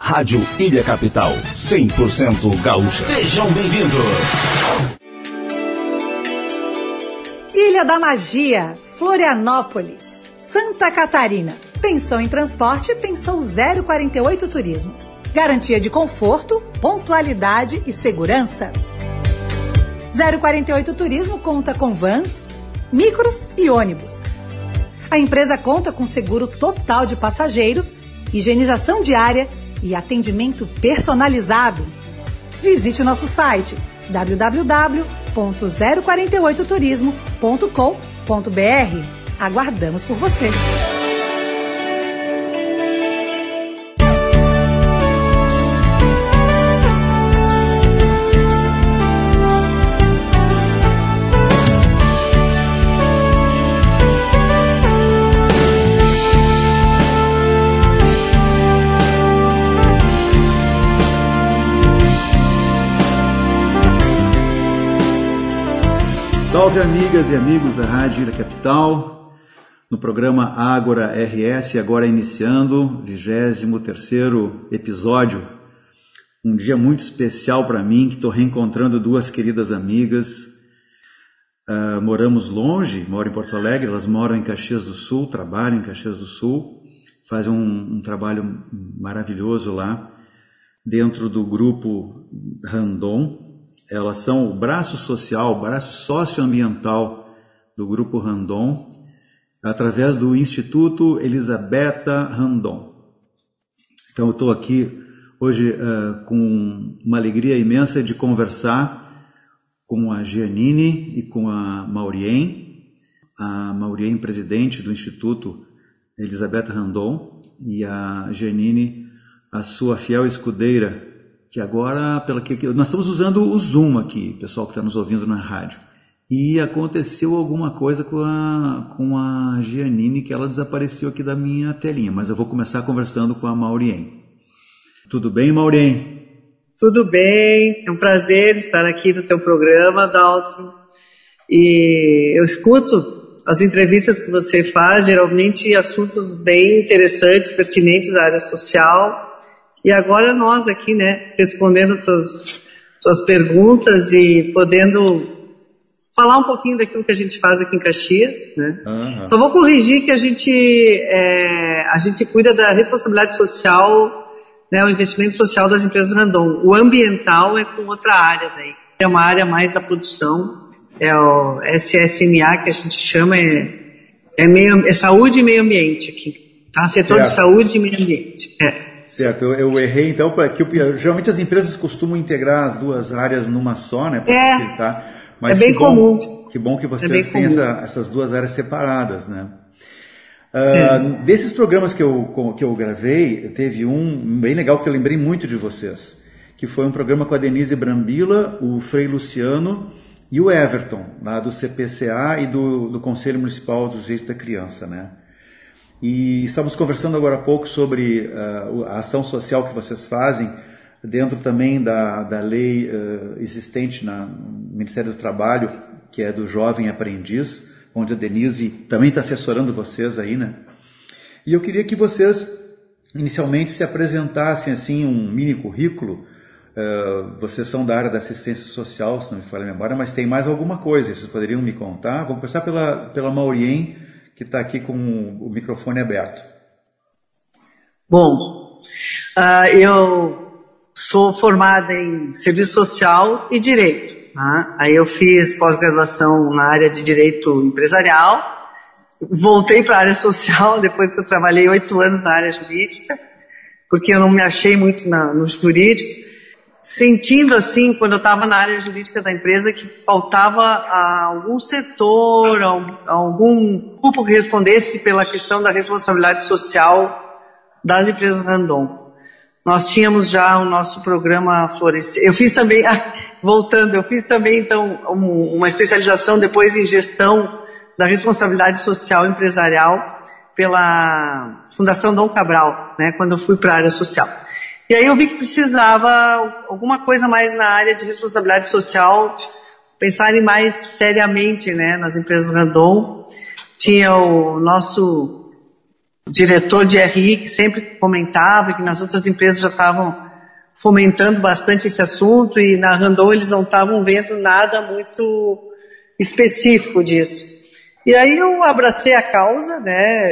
Rádio Ilha Capital, 100% gaúcha. Sejam bem-vindos. Ilha da Magia, Florianópolis, Santa Catarina. Pensou em transporte? Pensou 048 Turismo. Garantia de conforto, pontualidade e segurança. 048 Turismo conta com vans, micros e ônibus. A empresa conta com seguro total de passageiros, higienização diária e atendimento personalizado. Visite o nosso site www.048turismo.com.br. Aguardamos por você. Salve, amigas e amigos da Rádio Ilha Capital, no programa Ágora RS, agora iniciando, 23º episódio. Um dia muito especial para mim, que estou reencontrando duas queridas amigas. Moramos longe, moro em Porto Alegre, elas moram em Caxias do Sul, trabalham em Caxias do Sul, fazem um trabalho maravilhoso lá, dentro do grupo Randon. Elas são o braço social, o braço socioambiental do Grupo Randon, através do Instituto Elisabetta Randon. Então eu estou aqui hoje com uma alegria imensa de conversar com a Giannini e com a Maurien. A Maurien, presidente do Instituto Elisabetta Randon, e a Giannini, a sua fiel escudeira, que agora, nós estamos usando o Zoom aqui, pessoal que está nos ouvindo na rádio. E aconteceu alguma coisa com a Giannini, que ela desapareceu aqui da minha telinha, mas eu vou começar conversando com a Maurien. Tudo bem, Maurien? Tudo bem, é um prazer estar aqui no teu programa, Dalton. E eu escuto as entrevistas que você faz, geralmente assuntos bem interessantes, pertinentes à área social. E agora nós aqui, né, respondendo suas perguntas e podendo falar um pouquinho daquilo que a gente faz aqui em Caxias, né? Uhum. Só vou corrigir que a gente cuida da responsabilidade social, né, o investimento social das empresas Randon. O ambiental é com outra área daí. É uma área mais da produção, é o SSMA que a gente chama, é saúde e meio ambiente aqui, tá? Setor de saúde e meio ambiente, Certo, eu errei então, porque geralmente as empresas costumam integrar as duas áreas numa só, né, para facilitar. Mas é bem comum. Que bom que vocês têm essas duas áreas separadas, né? Desses programas que eu gravei, teve um bem legal que eu lembrei muito de vocês, que foi um programa com a Denise Brambila, o Frei Luciano e o Everton, lá do CPCA e do Conselho Municipal dos Direitos da Criança, né? E estamos conversando agora há pouco sobre a ação social que vocês fazem, dentro também da lei existente no Ministério do Trabalho, que é do Jovem Aprendiz, onde a Denise também está assessorando vocês aí, né? E eu queria que vocês, inicialmente, se apresentassem assim um mini currículo. Vocês são da área da assistência social, se não me falha a memória, mas tem mais alguma coisa, vocês poderiam me contar? Vamos começar pela Maurien, que está aqui com o microfone aberto. Bom, eu sou formada em Serviço Social e Direito. Aí eu fiz pós-graduação na área de Direito Empresarial, voltei para a área social depois que eu trabalhei 8 anos na área jurídica, porque eu não me achei muito no jurídico, sentindo assim, quando eu estava na área jurídica da empresa, que faltava algum setor, algum grupo que respondesse pela questão da responsabilidade social das empresas Randon. Nós tínhamos já o nosso programa Florescer. Eu fiz também, então uma especialização depois em gestão da responsabilidade social empresarial pela Fundação Dom Cabral, né, quando eu fui para a área social. E aí eu vi que precisava alguma coisa mais na área de responsabilidade social, pensarem mais seriamente, né, nas empresas Randon. Tinha o nosso diretor de RI, que sempre comentava que nas outras empresas já estavam fomentando bastante esse assunto, e na Randon eles não estavam vendo nada muito específico disso. E aí eu abracei a causa, né,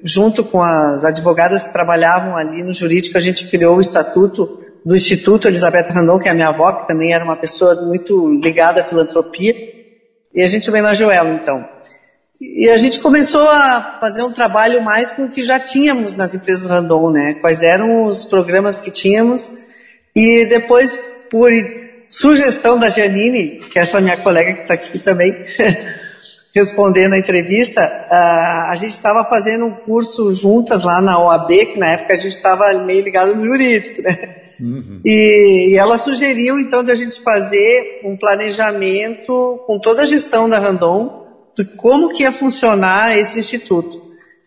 junto com as advogadas que trabalhavam ali no jurídico, a gente criou o estatuto do Instituto Elisabetta Randon, que é a minha avó, que também era uma pessoa muito ligada à filantropia, e a gente homenageou ela, então. E a gente começou a fazer um trabalho mais com o que já tínhamos nas empresas Randon, né? Quais eram os programas que tínhamos. E depois, por sugestão da Janine, que é essa minha colega que está aqui também, respondendo a entrevista, a gente estava fazendo um curso juntas lá na OAB, que na época a gente estava meio ligado no jurídico, né? Uhum. E ela sugeriu, então, de a gente fazer um planejamento com toda a gestão da Randon, de como que ia funcionar esse instituto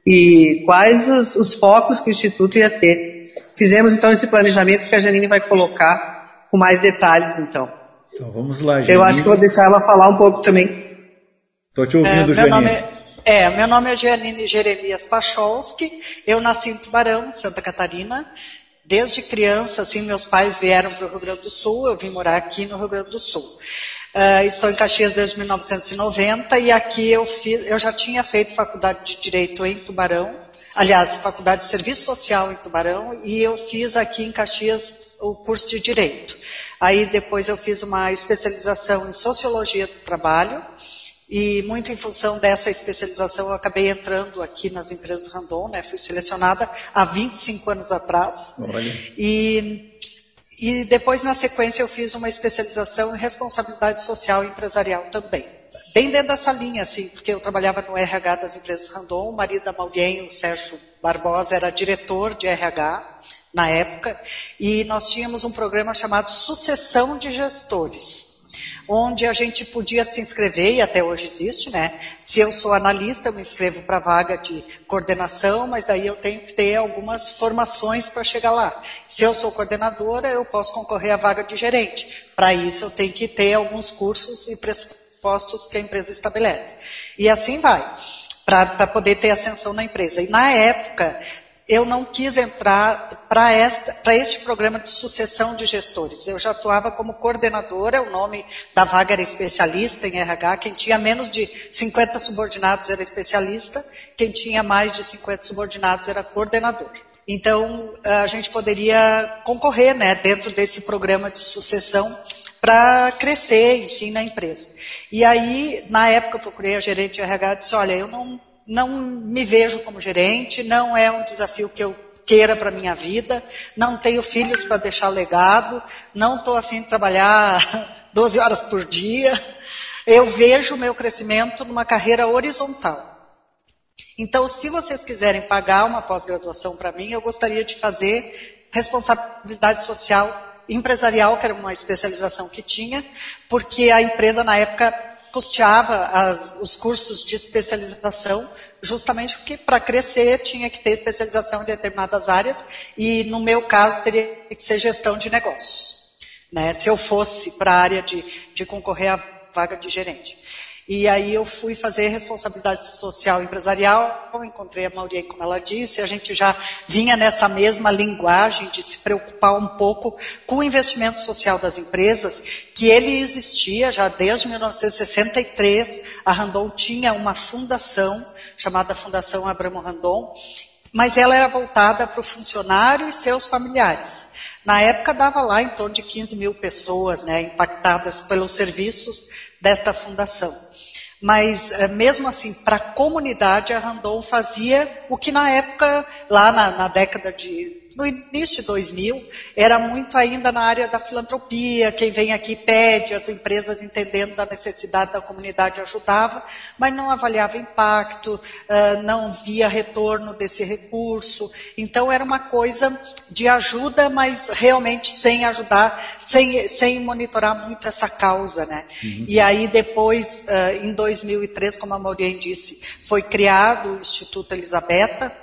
e quais os focos que o instituto ia ter. Fizemos então esse planejamento que a Janine vai colocar com mais detalhes, então. Então vamos lá, Janine. Eu acho que vou deixar ela falar um pouco também. Estou te ouvindo, Janine. Meu nome é Janine Jeremias Pacholski, eu nasci em Tubarão, Santa Catarina. Desde criança, assim, meus pais vieram para o Rio Grande do Sul, eu vim morar aqui no Rio Grande do Sul. Estou em Caxias desde 1990 e aqui eu já tinha feito faculdade de Direito em Tubarão, aliás, faculdade de Serviço Social em Tubarão, e eu fiz aqui em Caxias o curso de Direito. Aí depois eu fiz uma especialização em Sociologia do Trabalho, e muito em função dessa especialização eu acabei entrando aqui nas empresas Randon, né? Fui selecionada há 25 anos atrás. Olha. E depois, na sequência, eu fiz uma especialização em responsabilidade social e empresarial também. Bem dentro dessa linha, assim, porque eu trabalhava no RH das empresas Randon, o marido da Maurien, o Sérgio Barbosa, era diretor de RH na época, e nós tínhamos um programa chamado Sucessão de Gestores, onde a gente podia se inscrever, e até hoje existe, né? Se eu sou analista, eu me inscrevo para vaga de coordenação, mas daí eu tenho que ter algumas formações para chegar lá. Se eu sou coordenadora, eu posso concorrer à vaga de gerente. Para isso, eu tenho que ter alguns cursos e pressupostos que a empresa estabelece. E assim vai, para poder ter ascensão na empresa. E na época, eu não quis entrar para este programa de sucessão de gestores. Eu já atuava como coordenadora, o nome da vaga era especialista em RH, quem tinha menos de 50 subordinados era especialista, quem tinha mais de 50 subordinados era coordenador. Então, a gente poderia concorrer, né, dentro desse programa de sucessão para crescer, enfim, na empresa. E aí, na época, eu procurei a gerente de RH e disse, olha, eu não me vejo como gerente, não é um desafio que eu queira para a minha vida, não tenho filhos para deixar legado, não estou a fim de trabalhar 12 horas por dia, eu vejo o meu crescimento numa carreira horizontal. Então, se vocês quiserem pagar uma pós-graduação para mim, eu gostaria de fazer responsabilidade social empresarial, que era uma especialização que tinha, porque a empresa na época custeava os cursos de especialização, justamente porque para crescer tinha que ter especialização em determinadas áreas, e no meu caso teria que ser gestão de negócios, né? Se eu fosse para a área de concorrer à vaga de gerente. E aí eu fui fazer responsabilidade social empresarial, encontrei a Maurien, como ela disse, a gente já vinha nessa mesma linguagem de se preocupar um pouco com o investimento social das empresas, que ele existia já desde 1963, a Randon tinha uma fundação, chamada Fundação Abramo Randon, mas ela era voltada para o funcionário e seus familiares. Na época dava lá em torno de 15 mil pessoas, né, impactadas pelos serviços desta fundação. Mas, mesmo assim, para a comunidade, a Randon fazia o que na época, lá na década no início de 2000, era muito ainda na área da filantropia, quem vem aqui pede, as empresas entendendo da necessidade da comunidade ajudava, mas não avaliava impacto, não via retorno desse recurso, então era uma coisa de ajuda, mas realmente sem ajudar, sem monitorar muito essa causa, né? Uhum. E aí depois, em 2003, como a Maurien disse, foi criado o Instituto Elisabetta,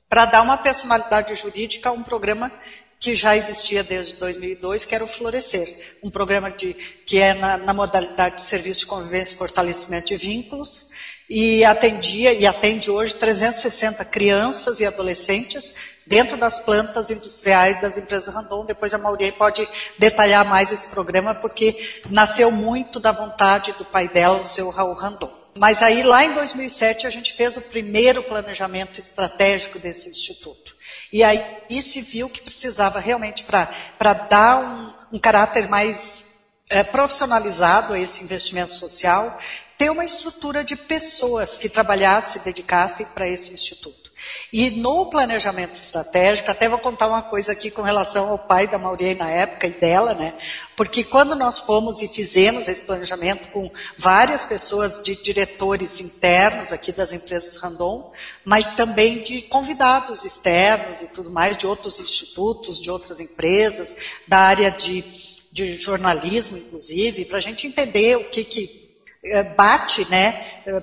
para dar uma personalidade jurídica a um programa que já existia desde 2002, que era o Florescer, um programa que é na modalidade de serviço de convivência e fortalecimento de vínculos, e atendia e atende hoje 360 crianças e adolescentes dentro das plantas industriais das empresas Randon. Depois a Maureen pode detalhar mais esse programa, porque nasceu muito da vontade do pai dela, o seu Raul Randon. Mas aí, lá em 2007, a gente fez o primeiro planejamento estratégico desse instituto. E aí se viu que precisava realmente, para dar um caráter mais profissionalizado a esse investimento social, ter uma estrutura de pessoas que trabalhassem, se dedicassem para esse instituto. E no planejamento estratégico, até vou contar uma coisa aqui com relação ao pai da Maureen na época e dela, né? Porque quando nós fomos e fizemos esse planejamento com várias pessoas de diretores internos aqui das empresas Randon, mas também de convidados externos e tudo mais, de outros institutos, de outras empresas, da área de jornalismo, inclusive, para a gente entender o que bate, né,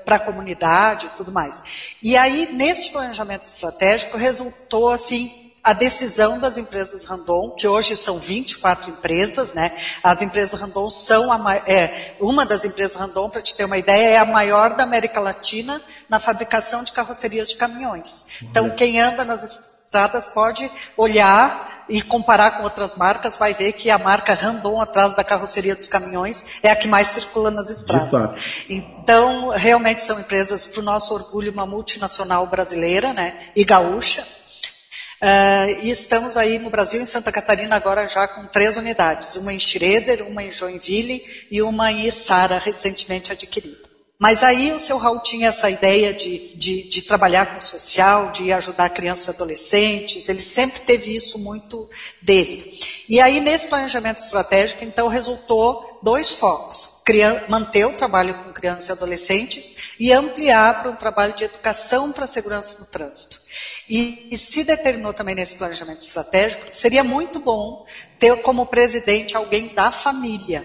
para a comunidade e tudo mais. E aí, neste planejamento estratégico, resultou, assim, a decisão das empresas Randon, que hoje são 24 empresas, né? As empresas Randon são uma das empresas Randon, para te ter uma ideia, é a maior da América Latina na fabricação de carrocerias de caminhões. Então, quem anda nas estradas pode olhar e comparar com outras marcas, vai ver que a marca Randon, atrás da carroceria dos caminhões, é a que mais circula nas estradas. Então, realmente são empresas, para o nosso orgulho, uma multinacional brasileira, né, e gaúcha. E estamos aí no Brasil, em Santa Catarina, agora já com 3 unidades. Uma em Schroeder, uma em Joinville e uma em Içara, recentemente adquirida. Mas aí o seu Raul tinha essa ideia de trabalhar com o social, de ajudar crianças e adolescentes, ele sempre teve isso muito dele. E aí, nesse planejamento estratégico, então, resultou 2 focos: manter o trabalho com crianças e adolescentes e ampliar para um trabalho de educação para a segurança no trânsito. E se determinou também nesse planejamento estratégico, seria muito bom ter como presidente alguém da família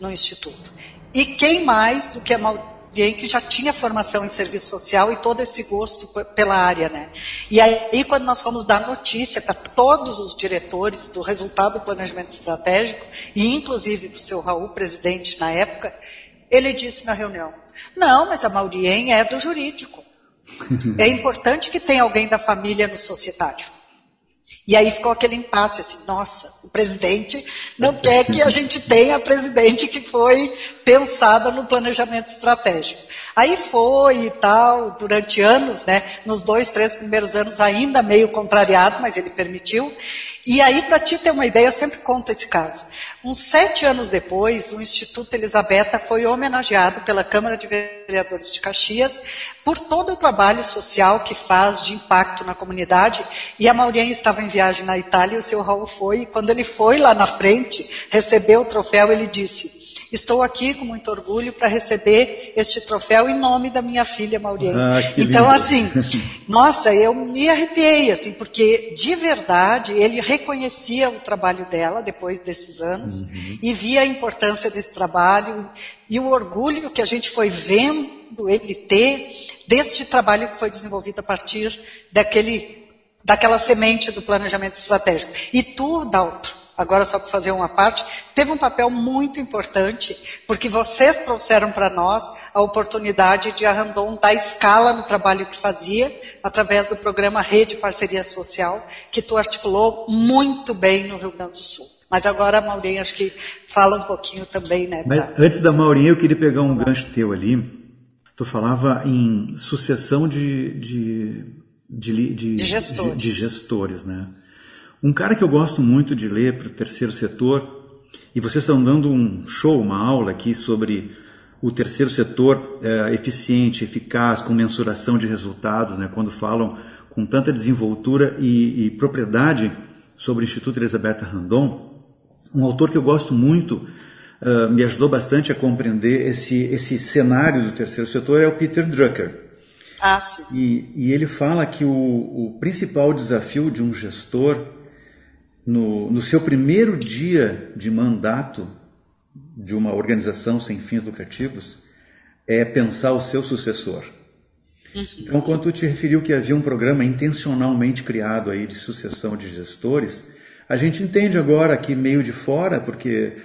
no Instituto. E quem mais do que a Maureen, que já tinha formação em serviço social e todo esse gosto pela área, né? E aí, quando nós fomos dar notícia para todos os diretores do resultado do planejamento estratégico, e inclusive para o seu Raul, presidente na época, ele disse na reunião: não, mas a Maureen é do jurídico. É importante que tenha alguém da família no societário. E aí ficou aquele impasse, assim, nossa, o presidente não quer que a gente tenha a presidente que foi pensada no planejamento estratégico. Aí foi e tal, durante anos, né, nos 2, 3 primeiros anos ainda meio contrariado, mas ele permitiu. E aí, para ti ter uma ideia, eu sempre conto esse caso. Uns 7 anos depois, o Instituto Elisabetta foi homenageado pela Câmara de Vereadores de Caxias por todo o trabalho social que faz de impacto na comunidade. E a Maureen estava em viagem na Itália e o seu Raul foi. E quando ele foi lá na frente, recebeu o troféu, ele disse: estou aqui com muito orgulho para receber este troféu em nome da minha filha Maureen. Então, assim, nossa, eu me arrepiei, assim, porque de verdade ele reconhecia o trabalho dela depois desses anos e via a importância desse trabalho e o orgulho que a gente foi vendo ele ter deste trabalho que foi desenvolvido a partir daquela semente do planejamento estratégico. E tu, Daltro, agora só para fazer uma parte, teve um papel muito importante, porque vocês trouxeram para nós a oportunidade de a Randon dar escala no trabalho que fazia, através do programa Rede Parceria Social, que tu articulou muito bem no Rio Grande do Sul. Mas agora a Maureen acho que fala um pouquinho também, né? Mas antes da Maureen, eu queria pegar um gancho teu ali. Tu falava em sucessão de gestores, né? Um cara que eu gosto muito de ler para o terceiro setor, e vocês estão dando um show, uma aula aqui sobre o terceiro setor eficiente, eficaz, com mensuração de resultados, né, quando falam com tanta desenvoltura e propriedade sobre o Instituto Elisabetta Randon. Um autor que eu gosto muito, me ajudou bastante a compreender esse cenário do terceiro setor, é o Peter Drucker. Sim. E ele fala que o principal desafio de um gestor no seu primeiro dia de mandato de uma organização sem fins lucrativos é pensar o seu sucessor. Então, quando tu te referiu que havia um programa intencionalmente criado aí de sucessão de gestores, a gente entende agora aqui meio de fora, porque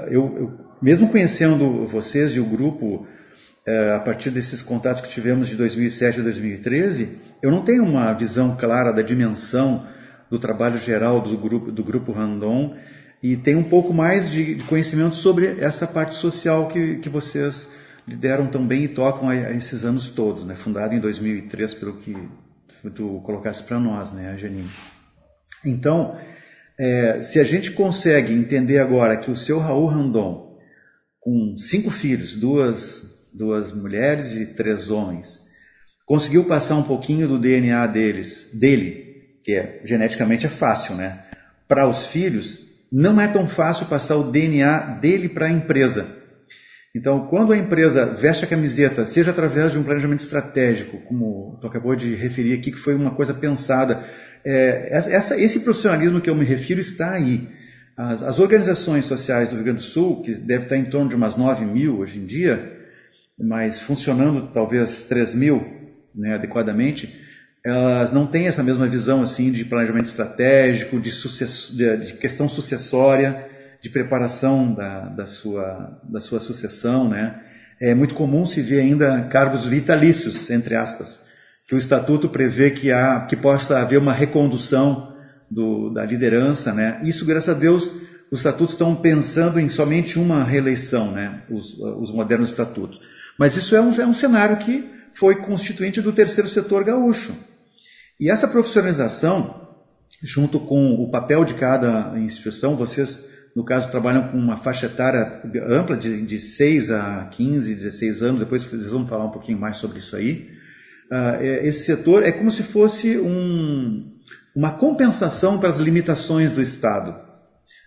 eu mesmo conhecendo vocês e o grupo a partir desses contatos que tivemos de 2007 a 2013, eu não tenho uma visão clara da dimensão do trabalho geral do grupo Randon, e tenho um pouco mais de conhecimento sobre essa parte social que vocês lideram tão bem e tocam há esses anos todos, né? Fundado em 2003, pelo que tu colocasse para nós, né, Janine? Então, se a gente consegue entender agora que o seu Raul Randon, com 5 filhos, duas mulheres e 3 homens, conseguiu passar um pouquinho do DNA dele, que geneticamente é fácil, né? Para os filhos, não é tão fácil passar o DNA dele para a empresa. Então, quando a empresa veste a camiseta, seja através de um planejamento estratégico, como tu acabou de referir aqui, que foi uma coisa pensada, esse profissionalismo que eu me refiro está aí. As organizações sociais do Rio Grande do Sul, que deve estar em torno de umas 9 mil hoje em dia, mas funcionando talvez 3 mil, né, adequadamente, elas não têm essa mesma visão assim, de planejamento estratégico, de questão sucessória, de preparação da sua sucessão, né? É muito comum se ver ainda cargos vitalícios, entre aspas, que o estatuto prevê que possa haver uma recondução da liderança, né? Isso, graças a Deus, os estatutos estão pensando em somente uma reeleição, né? Os modernos estatutos. Mas isso é um cenário que foi constituinte do terceiro setor gaúcho. E essa profissionalização, junto com o papel de cada instituição, vocês, no caso, trabalham com uma faixa etária ampla de 6 a 15, 16 anos, depois vocês vão falar um pouquinho mais sobre isso aí. Esse setor é como se fosse uma compensação para as limitações do Estado.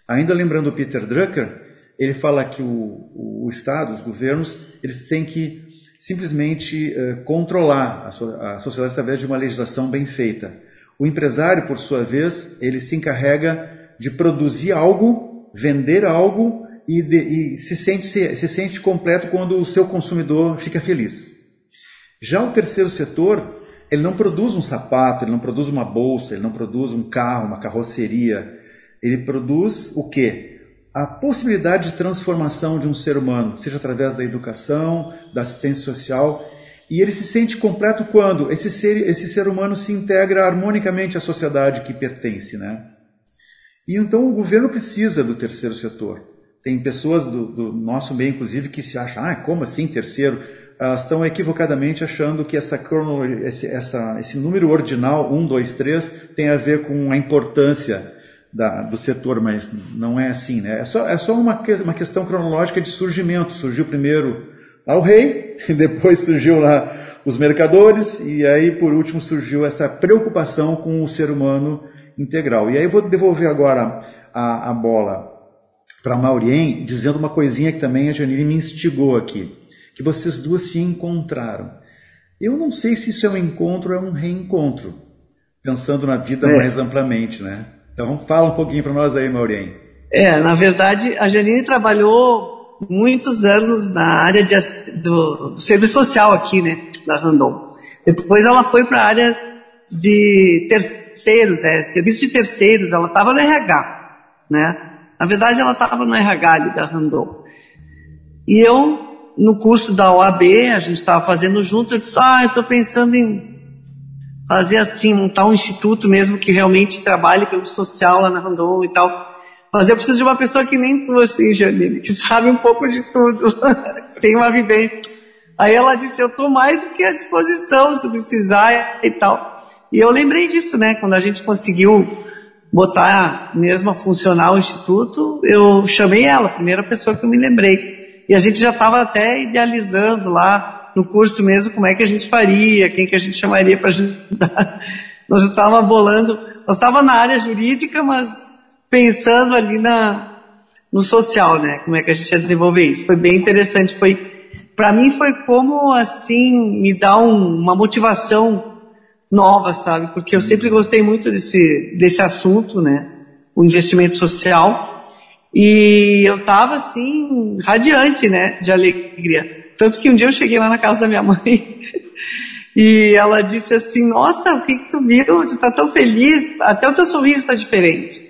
Ainda lembrando o Peter Drucker, ele fala que o Estado, os governos, eles têm que simplesmente controlar a sociedade através de uma legislação bem feita. O empresário, por sua vez, ele se encarrega de produzir algo, vender algo e se sente completo quando o seu consumidor fica feliz. Já o terceiro setor, ele não produz um sapato, ele não produz uma bolsa, ele não produz um carro, uma carroceria. Ele produz o quê? A possibilidade de transformação de um ser humano, seja através da educação, da assistência social, e ele se sente completo quando esse ser humano se integra harmonicamente à sociedade que pertence, né? E então o governo precisa do terceiro setor. Tem pessoas do nosso meio, inclusive, que se acham, como assim terceiro? Elas estão equivocadamente achando que esse número ordinal, 1, 2, 3, tem a ver com a importância do setor, mas não é assim, né? É só uma questão cronológica de surgimento. Surgiu primeiro lá o rei, e depois surgiu lá os mercadores, e aí por último surgiu essa preocupação com o ser humano integral. E aí eu vou devolver agora a bola para a Maurien, dizendo uma coisinha que também a Janine me instigou aqui, que vocês duas se encontraram. Eu não sei se isso é um encontro ou é um reencontro, pensando na vida mais amplamente, né? Então, fala um pouquinho para nós aí, Maurien. Na verdade, a Janine trabalhou muitos anos na área do serviço social aqui, né, da Randon. Depois ela foi para a área de terceiros, serviço de terceiros, ela estava no RH, né? Na verdade, ela estava no RH ali da Randon. E eu, no curso da OAB, a gente estava fazendo junto, eu disse, eu estou pensando em fazer assim, montar um instituto mesmo que realmente trabalhe pelo social lá na Randon e tal. Mas eu preciso de uma pessoa que nem tu, assim, Janine, que sabe um pouco de tudo, tem uma vivência. Aí ela disse, eu estou mais do que à disposição, se precisar e tal. E eu lembrei disso, né, quando a gente conseguiu botar mesmo a funcionar o instituto, eu chamei ela, a primeira pessoa que eu me lembrei. E a gente já estava até idealizando lá, no curso mesmo, como é que a gente faria, quem que a gente chamaria para ajudar. Nós já estávamos bolando, nós estávamos na área jurídica, mas pensando ali no social, né? Como é que a gente ia desenvolver isso. Foi bem interessante. Para mim foi como, assim, me dar uma motivação nova, sabe? Porque eu sempre gostei muito desse assunto, né? O investimento social. E eu estava, assim, radiante, né? De alegria. Tanto que um dia eu cheguei lá na casa da minha mãe e ela disse assim, nossa, o que tu viu? Você tá tão feliz, até o teu sorriso está diferente.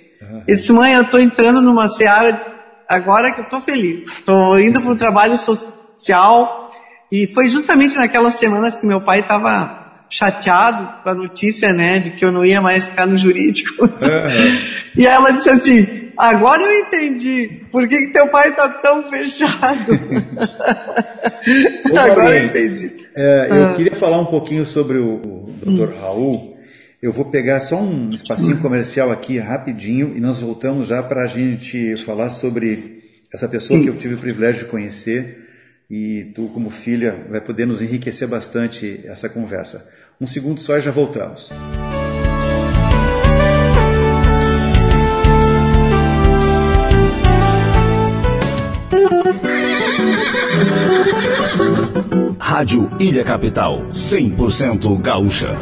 Eu disse, mãe, eu estou entrando numa seara agora que eu estou feliz. Estou indo para o trabalho social, E foi justamente naquelas semanas que meu pai estava chateado com a notícia, né, de que eu não ia mais ficar no jurídico. E ela disse assim, agora eu entendi por que teu pai está tão fechado. Agora eu entendi. Eu queria falar um pouquinho sobre o Dr. Raul. Eu vou pegar só um espacinho comercial aqui rapidinho e nós voltamos já para a gente falar sobre essa pessoa que eu tive o privilégio de conhecer, e tu, como filha, vai poder nos enriquecer bastante essa conversa. Um segundo só e já voltamos. Rádio Ilha Capital, 100% gaúcha.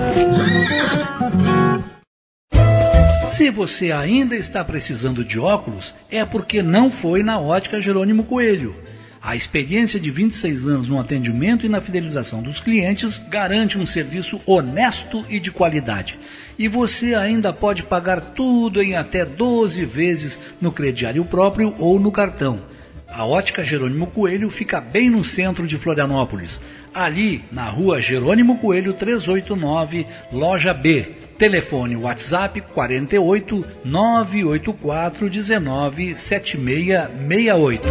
Se você ainda está precisando de óculos, é porque não foi na Ótica Jerônimo Coelho. A experiência de 26 anos no atendimento e na fidelização dos clientes garante um serviço honesto e de qualidade. E você ainda pode pagar tudo em até 12 vezes no crediário próprio ou no cartão. A Ótica Jerônimo Coelho fica bem no centro de Florianópolis, ali na rua Jerônimo Coelho 389, loja B. Telefone WhatsApp 48 984 19 7668.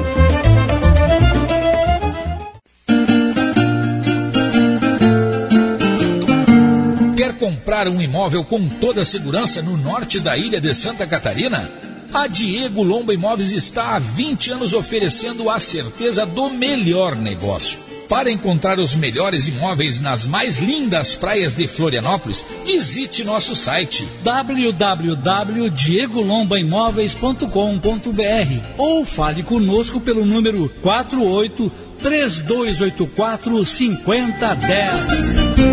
Quer comprar um imóvel com toda a segurança no norte da ilha de Santa Catarina? A Diego Lomba Imóveis está há 20 anos oferecendo a certeza do melhor negócio. Para encontrar os melhores imóveis nas mais lindas praias de Florianópolis, visite nosso site www.diegolombaimoveis.com.br ou fale conosco pelo número 48-3284-5010.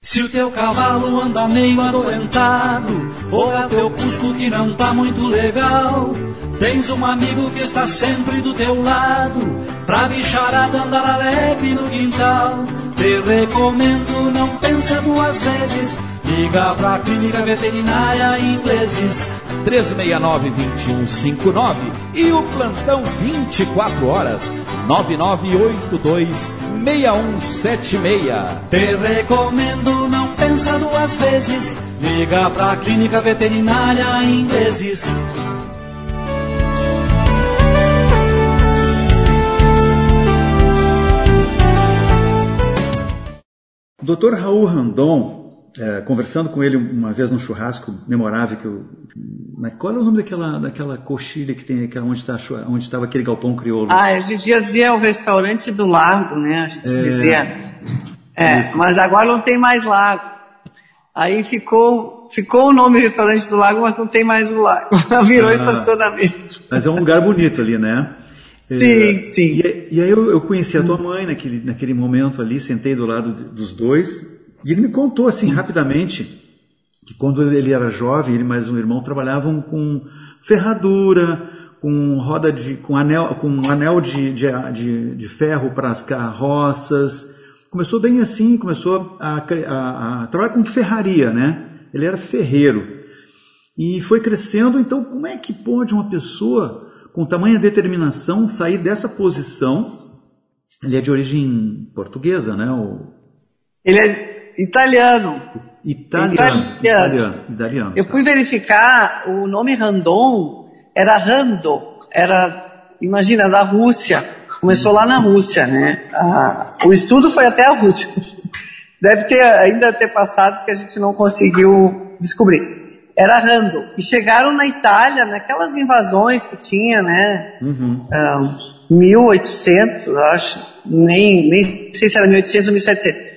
Se o teu cavalo anda meio adoentado, ou é teu cusco que não tá muito legal, tens um amigo que está sempre do teu lado, pra bicharada andar alegre no quintal. Te recomendo, não pensa duas vezes, liga pra Clínica Veterinária Ingleses 369-2159 e o plantão 24 horas 9982-6176. Te recomendo, não pensa duas vezes, liga pra Clínica Veterinária Ingleses. Dr. Raul Randon, conversando com ele uma vez num churrasco memorável, qual é o nome daquela coxilha que tem, onde estava aquele galpão crioulo? A gente dizia o restaurante do lago, né? A gente dizia. Mas agora não tem mais lago. Aí ficou o nome restaurante do lago, mas não tem mais o lago. Virou estacionamento. Mas é um lugar bonito ali, né? Sim. E aí eu conheci a tua mãe naquele momento ali, sentei do lado dos dois, e ele me contou assim rapidamente que quando ele era jovem, ele e mais um irmão trabalhavam com ferradura, com anel de ferro para as carroças. Começou bem assim, começou a trabalhar com ferraria, né? Ele era ferreiro e foi crescendo. Então, como é que pode uma pessoa com tamanha determinação sair dessa posição? Ele é de origem portuguesa, né? Ele é italiano. Italiano. Eu fui verificar, o nome Randon era Rando, imagina, da Rússia. Começou lá na Rússia, né? O estudo foi até a Rússia. Deve ainda ter passados que a gente não conseguiu descobrir. Era Rando. E chegaram na Itália, naquelas invasões que tinha, né? 1800, eu acho. Nem sei se era 1800 ou 1700.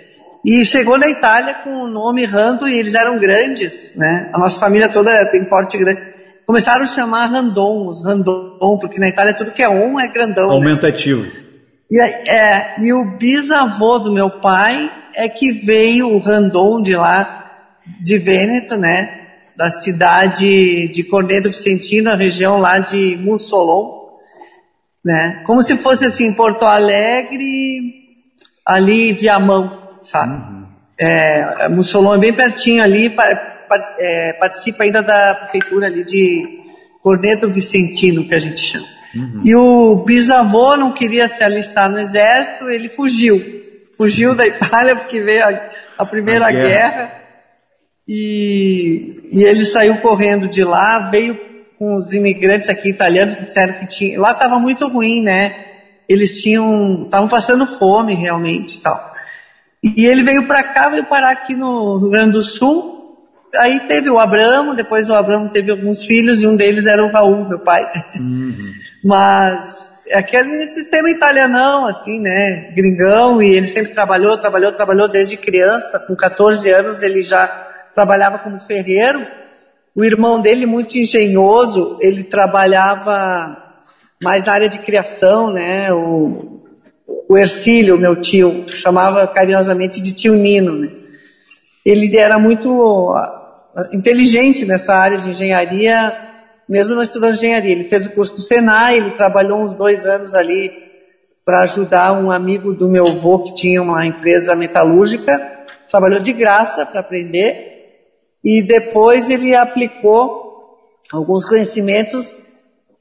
E chegou na Itália com o nome Rando e eles eram grandes, né? A nossa família toda tem porte grande. Começaram a chamar Randon, os Randon, porque na Itália tudo que é é grandão. Aumentativo. Né? E o bisavô do meu pai é que veio o Randon de lá, de Vêneto, né? Da cidade de Cornedo Vicentino, a região lá de Mussolon, né? Como se fosse assim, Porto Alegre, ali Viamão, sabe? Mussolon é bem pertinho ali, participa ainda da prefeitura ali de Cornedo Vicentino, que a gente chama. E o bisavô não queria se alistar no exército, ele fugiu da Itália porque veio a Primeira Guerra e ele saiu correndo de lá, veio com os imigrantes aqui italianos que disseram que tinha, lá estava muito ruim, né? Eles estavam passando fome realmente e tal. E ele veio para cá, veio parar aqui no Rio Grande do Sul. Aí teve o Abramo, depois o Abramo teve alguns filhos e um deles era o Raul, meu pai. Mas é aquele sistema italianão, assim, né? Gringão, e ele sempre trabalhou desde criança. Com 14 anos ele já trabalhava como ferreiro. O irmão dele, muito engenhoso, ele trabalhava mais na área de criação, né? O Ercílio, meu tio, chamava carinhosamente de tio Nino, né? Ele era muito inteligente nessa área de engenharia, mesmo não estudando engenharia. Ele fez o curso do Senai, ele trabalhou uns 2 anos ali para ajudar um amigo do meu avô que tinha uma empresa metalúrgica, trabalhou de graça para aprender, e depois ele aplicou alguns conhecimentos.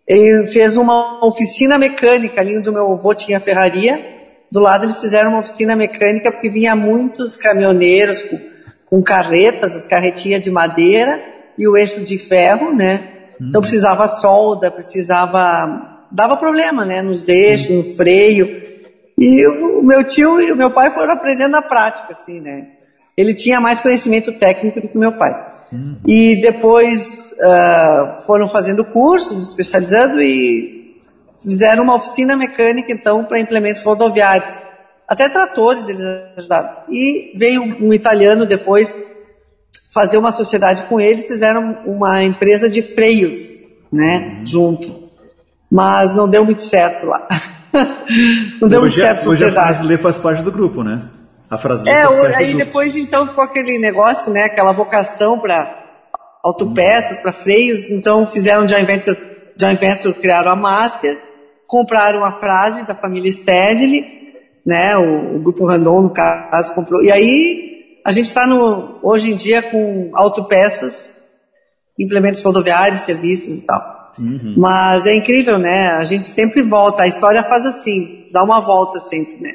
Ele fez uma oficina mecânica ali onde o meu avô tinha ferraria. Do lado eles fizeram uma oficina mecânica porque vinha muitos caminhoneiros com carretas, as carretinhas de madeira e o eixo de ferro, né? Então precisava solda, dava problema, né? Nos eixos, no freio. E o meu tio e o meu pai foram aprendendo na prática, assim, né? Ele tinha mais conhecimento técnico do que o meu pai. E depois foram fazendo cursos, especializando e fizeram uma oficina mecânica, então, para implementos rodoviários. Até tratores eles ajudaram. E veio um italiano depois fazer uma sociedade com eles, fizeram uma empresa de freios, né, junto. Mas não deu muito certo lá. Não deu muito certo a sociedade. Hoje a Frasle faz parte do grupo, né? A Frasle aí depois então ficou aquele negócio, né, aquela vocação para autopeças, para freios, então fizeram Joint Venture, criaram a Master, compraram a Frasle da família Stedley, né, o grupo Randon, no caso, comprou. E aí a gente está hoje em dia com autopeças, implementos rodoviários, serviços e tal. Mas é incrível, né? A gente sempre volta, a história faz assim, dá uma volta sempre, né?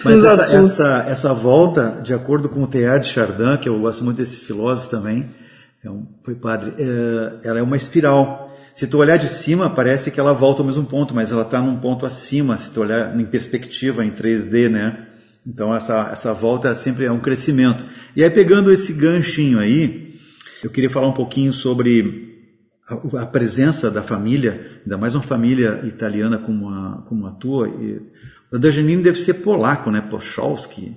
Mas essa volta, de acordo com o Teilhard de Chardin, que eu gosto muito desse filósofo também, foi padre, ela é uma espiral. Se tu olhar de cima, parece que ela volta ao mesmo ponto, mas ela está num ponto acima, se tu olhar em perspectiva, em 3D, né? Então essa volta sempre é um crescimento. E aí, pegando esse ganchinho aí, eu queria falar um pouquinho sobre a presença da família, ainda mais uma família italiana como a tua. E o Danjanini deve ser polaco, né? Pacholski.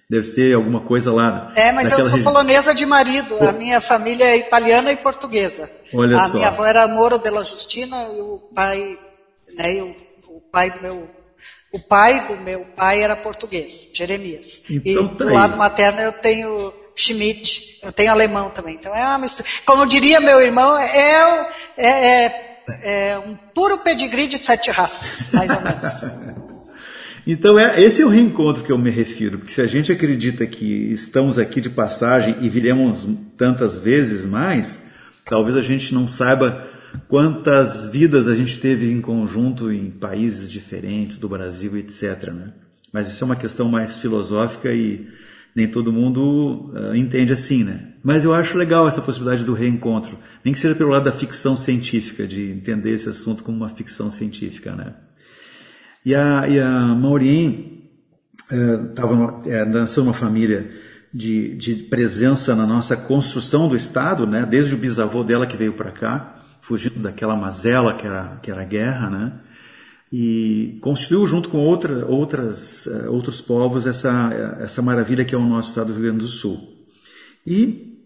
Deve ser alguma coisa lá. Mas eu sou polonesa de marido. A minha família é italiana e portuguesa. Olha só. Minha avó era Moro della Justina e o pai, né? O pai do meu pai era português, Jeremias. Então, e do lado materno eu tenho Schmidt, eu tenho alemão também. Então é uma mistura. Como diria meu irmão, é um puro pedigree de 7 raças, mais ou menos. Então esse é o reencontro que eu me refiro, porque se a gente acredita que estamos aqui de passagem e viremos tantas vezes mais, talvez a gente não saiba quantas vidas a gente teve em conjunto em países diferentes do Brasil, etc. Né? Mas isso é uma questão mais filosófica e nem todo mundo entende assim, né? Mas eu acho legal essa possibilidade do reencontro, nem que seja pelo lado da ficção científica, de entender esse assunto como uma ficção científica, né? E a Maureen nasceu numa família de presença na nossa construção do Estado, né? Desde o bisavô dela que veio para cá, fugindo daquela mazela que era a guerra, né? E constituiu junto com outros povos essa maravilha que é o nosso estado do Rio Grande do Sul. E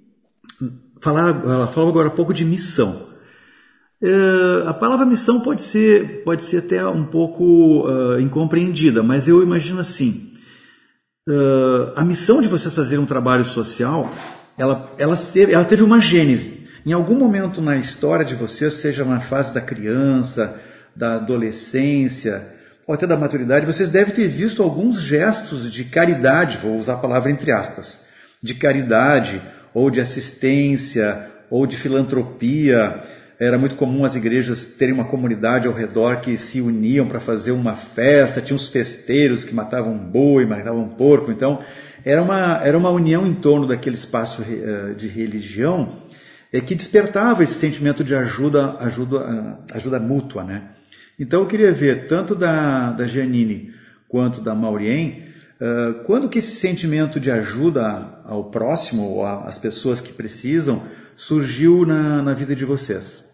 ela falou agora há pouco de missão. A palavra missão pode ser até um pouco incompreendida, mas eu imagino assim, a missão de vocês fazerem um trabalho social, ela teve uma gênese. Em algum momento na história de vocês, seja na fase da criança, da adolescência, ou até da maturidade, vocês devem ter visto alguns gestos de caridade, vou usar a palavra entre aspas, de caridade, ou de assistência, ou de filantropia, era muito comum as igrejas terem uma comunidade ao redor que se uniam para fazer uma festa, tinha uns festeiros que matavam um boi, matavam um porco, então era uma união em torno daquele espaço de religião que despertava esse sentimento de ajuda mútua, né? Então eu queria ver, tanto da Jeanine quanto da Maurien, quando que esse sentimento de ajuda ao próximo, ou às pessoas que precisam, surgiu na vida de vocês?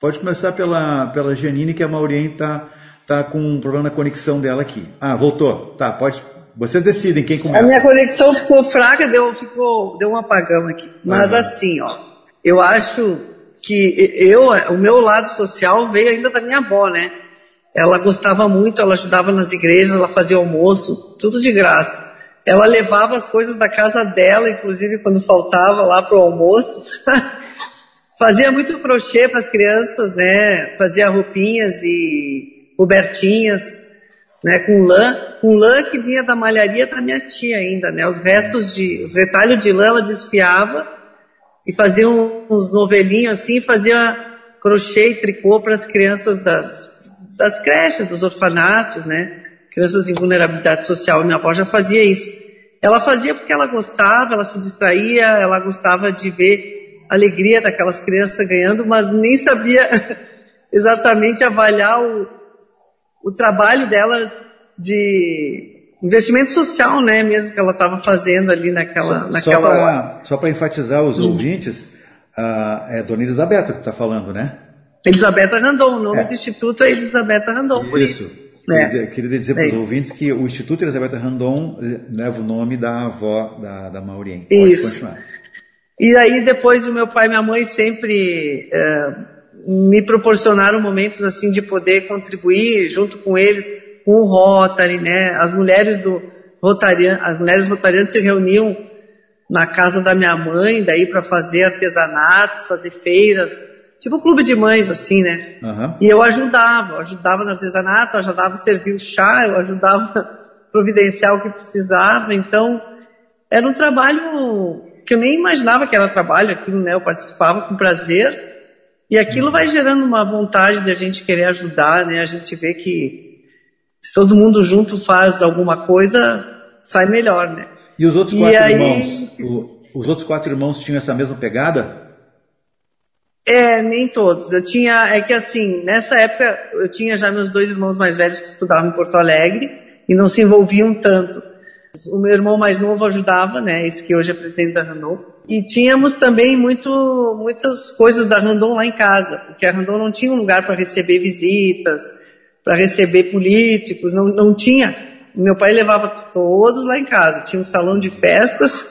Pode começar pela Jeanine, que a Maurien tá com um problema na conexão dela aqui. Ah, voltou. Tá, pode. Vocês decidem quem começa. A minha conexão ficou fraca, deu um apagão aqui. Mas assim, ó, eu acho que o meu lado social veio ainda da minha avó, né? Ela gostava muito, ela ajudava nas igrejas, ela fazia almoço, tudo de graça. Ela levava as coisas da casa dela, inclusive quando faltava lá pro almoço. Fazia muito crochê para as crianças, né? Fazia roupinhas e cobertinhas, né? Com lã que vinha da malharia da minha tia ainda, né? Os retalhos de lã ela desfiava e fazia uns novelinhos assim, fazia crochê e tricô para as crianças das creches, dos orfanatos, né? Crianças em vulnerabilidade social. Minha avó já fazia isso. Ela fazia porque ela gostava, ela se distraía, ela gostava de ver a alegria daquelas crianças ganhando, mas nem sabia exatamente avaliar o trabalho dela de investimento social, né, mesmo que ela estava fazendo ali naquela hora. Só para enfatizar os ouvintes, é a Dona Elisabetta que está falando, né? Elisabetta Randon, o nome do Instituto é Elisabetta Randon. Isso. Queria dizer para os ouvintes que o Instituto Elisabetta Randon leva o nome da avó da Maurien. Pode continuar. E aí depois o meu pai e minha mãe sempre me proporcionaram momentos assim de poder contribuir junto com eles, com o Rotary, né? As mulheres rotarianas se reuniam na casa da minha mãe, daí para fazer artesanatos, fazer feiras, tipo clube de mães, assim, né? Uhum. E eu ajudava no artesanato, ajudava a servir o chá, eu ajudava a providenciar o que precisava. Então, era um trabalho que eu nem imaginava que era trabalho, aquilo, né? Eu participava com prazer, e aquilo vai gerando uma vontade de a gente querer ajudar, né? A gente vê que se todo mundo junto faz alguma coisa, sai melhor, né? E os outros quatro irmãos? Os outros 4 irmãos tinham essa mesma pegada? Nem todos. É que assim, nessa época eu tinha já meus 2 irmãos mais velhos que estudavam em Porto Alegre e não se envolviam tanto. O meu irmão mais novo ajudava, né? Esse que hoje é presidente da Randon. E tínhamos também muitas coisas da Randon lá em casa, porque a Randon não tinha um lugar para receber visitas, para receber políticos, não tinha. Meu pai levava todos lá em casa, tinha um salão de festas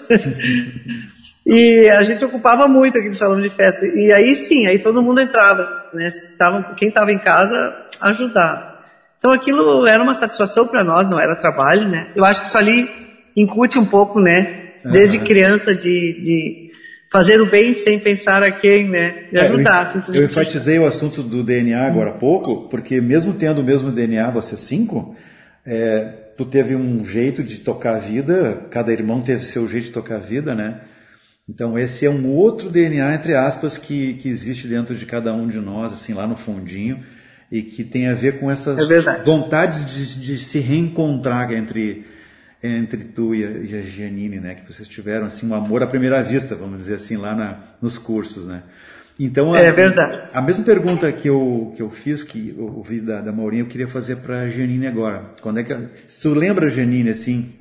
e a gente ocupava muito aquele salão de festa. E aí sim, aí todo mundo entrava, né? Quem estava em casa ajudava. Então aquilo era uma satisfação para nós, não era trabalho, né? Eu acho que isso ali incute um pouco, né? Desde criança de fazer o bem sem pensar a quem, né? De ajudar. Eu enfatizei o assunto do DNA agora há pouco, porque mesmo tendo o mesmo DNA, vocês 5, tu teve um jeito de tocar a vida, cada irmão teve seu jeito de tocar a vida, né? Então esse é um outro DNA, entre aspas, que existe dentro de cada um de nós, assim, lá no fundinho, e que tem a ver com essas vontades de se reencontrar entre tu e a Jeanine, né? Que vocês tiveram assim, um amor à primeira vista, vamos dizer assim, lá nos cursos, né? Então, verdade. A mesma pergunta que eu fiz, que eu ouvi da Maurien, eu queria fazer para a Jeanine agora. Se tu lembra, Jeanine, assim,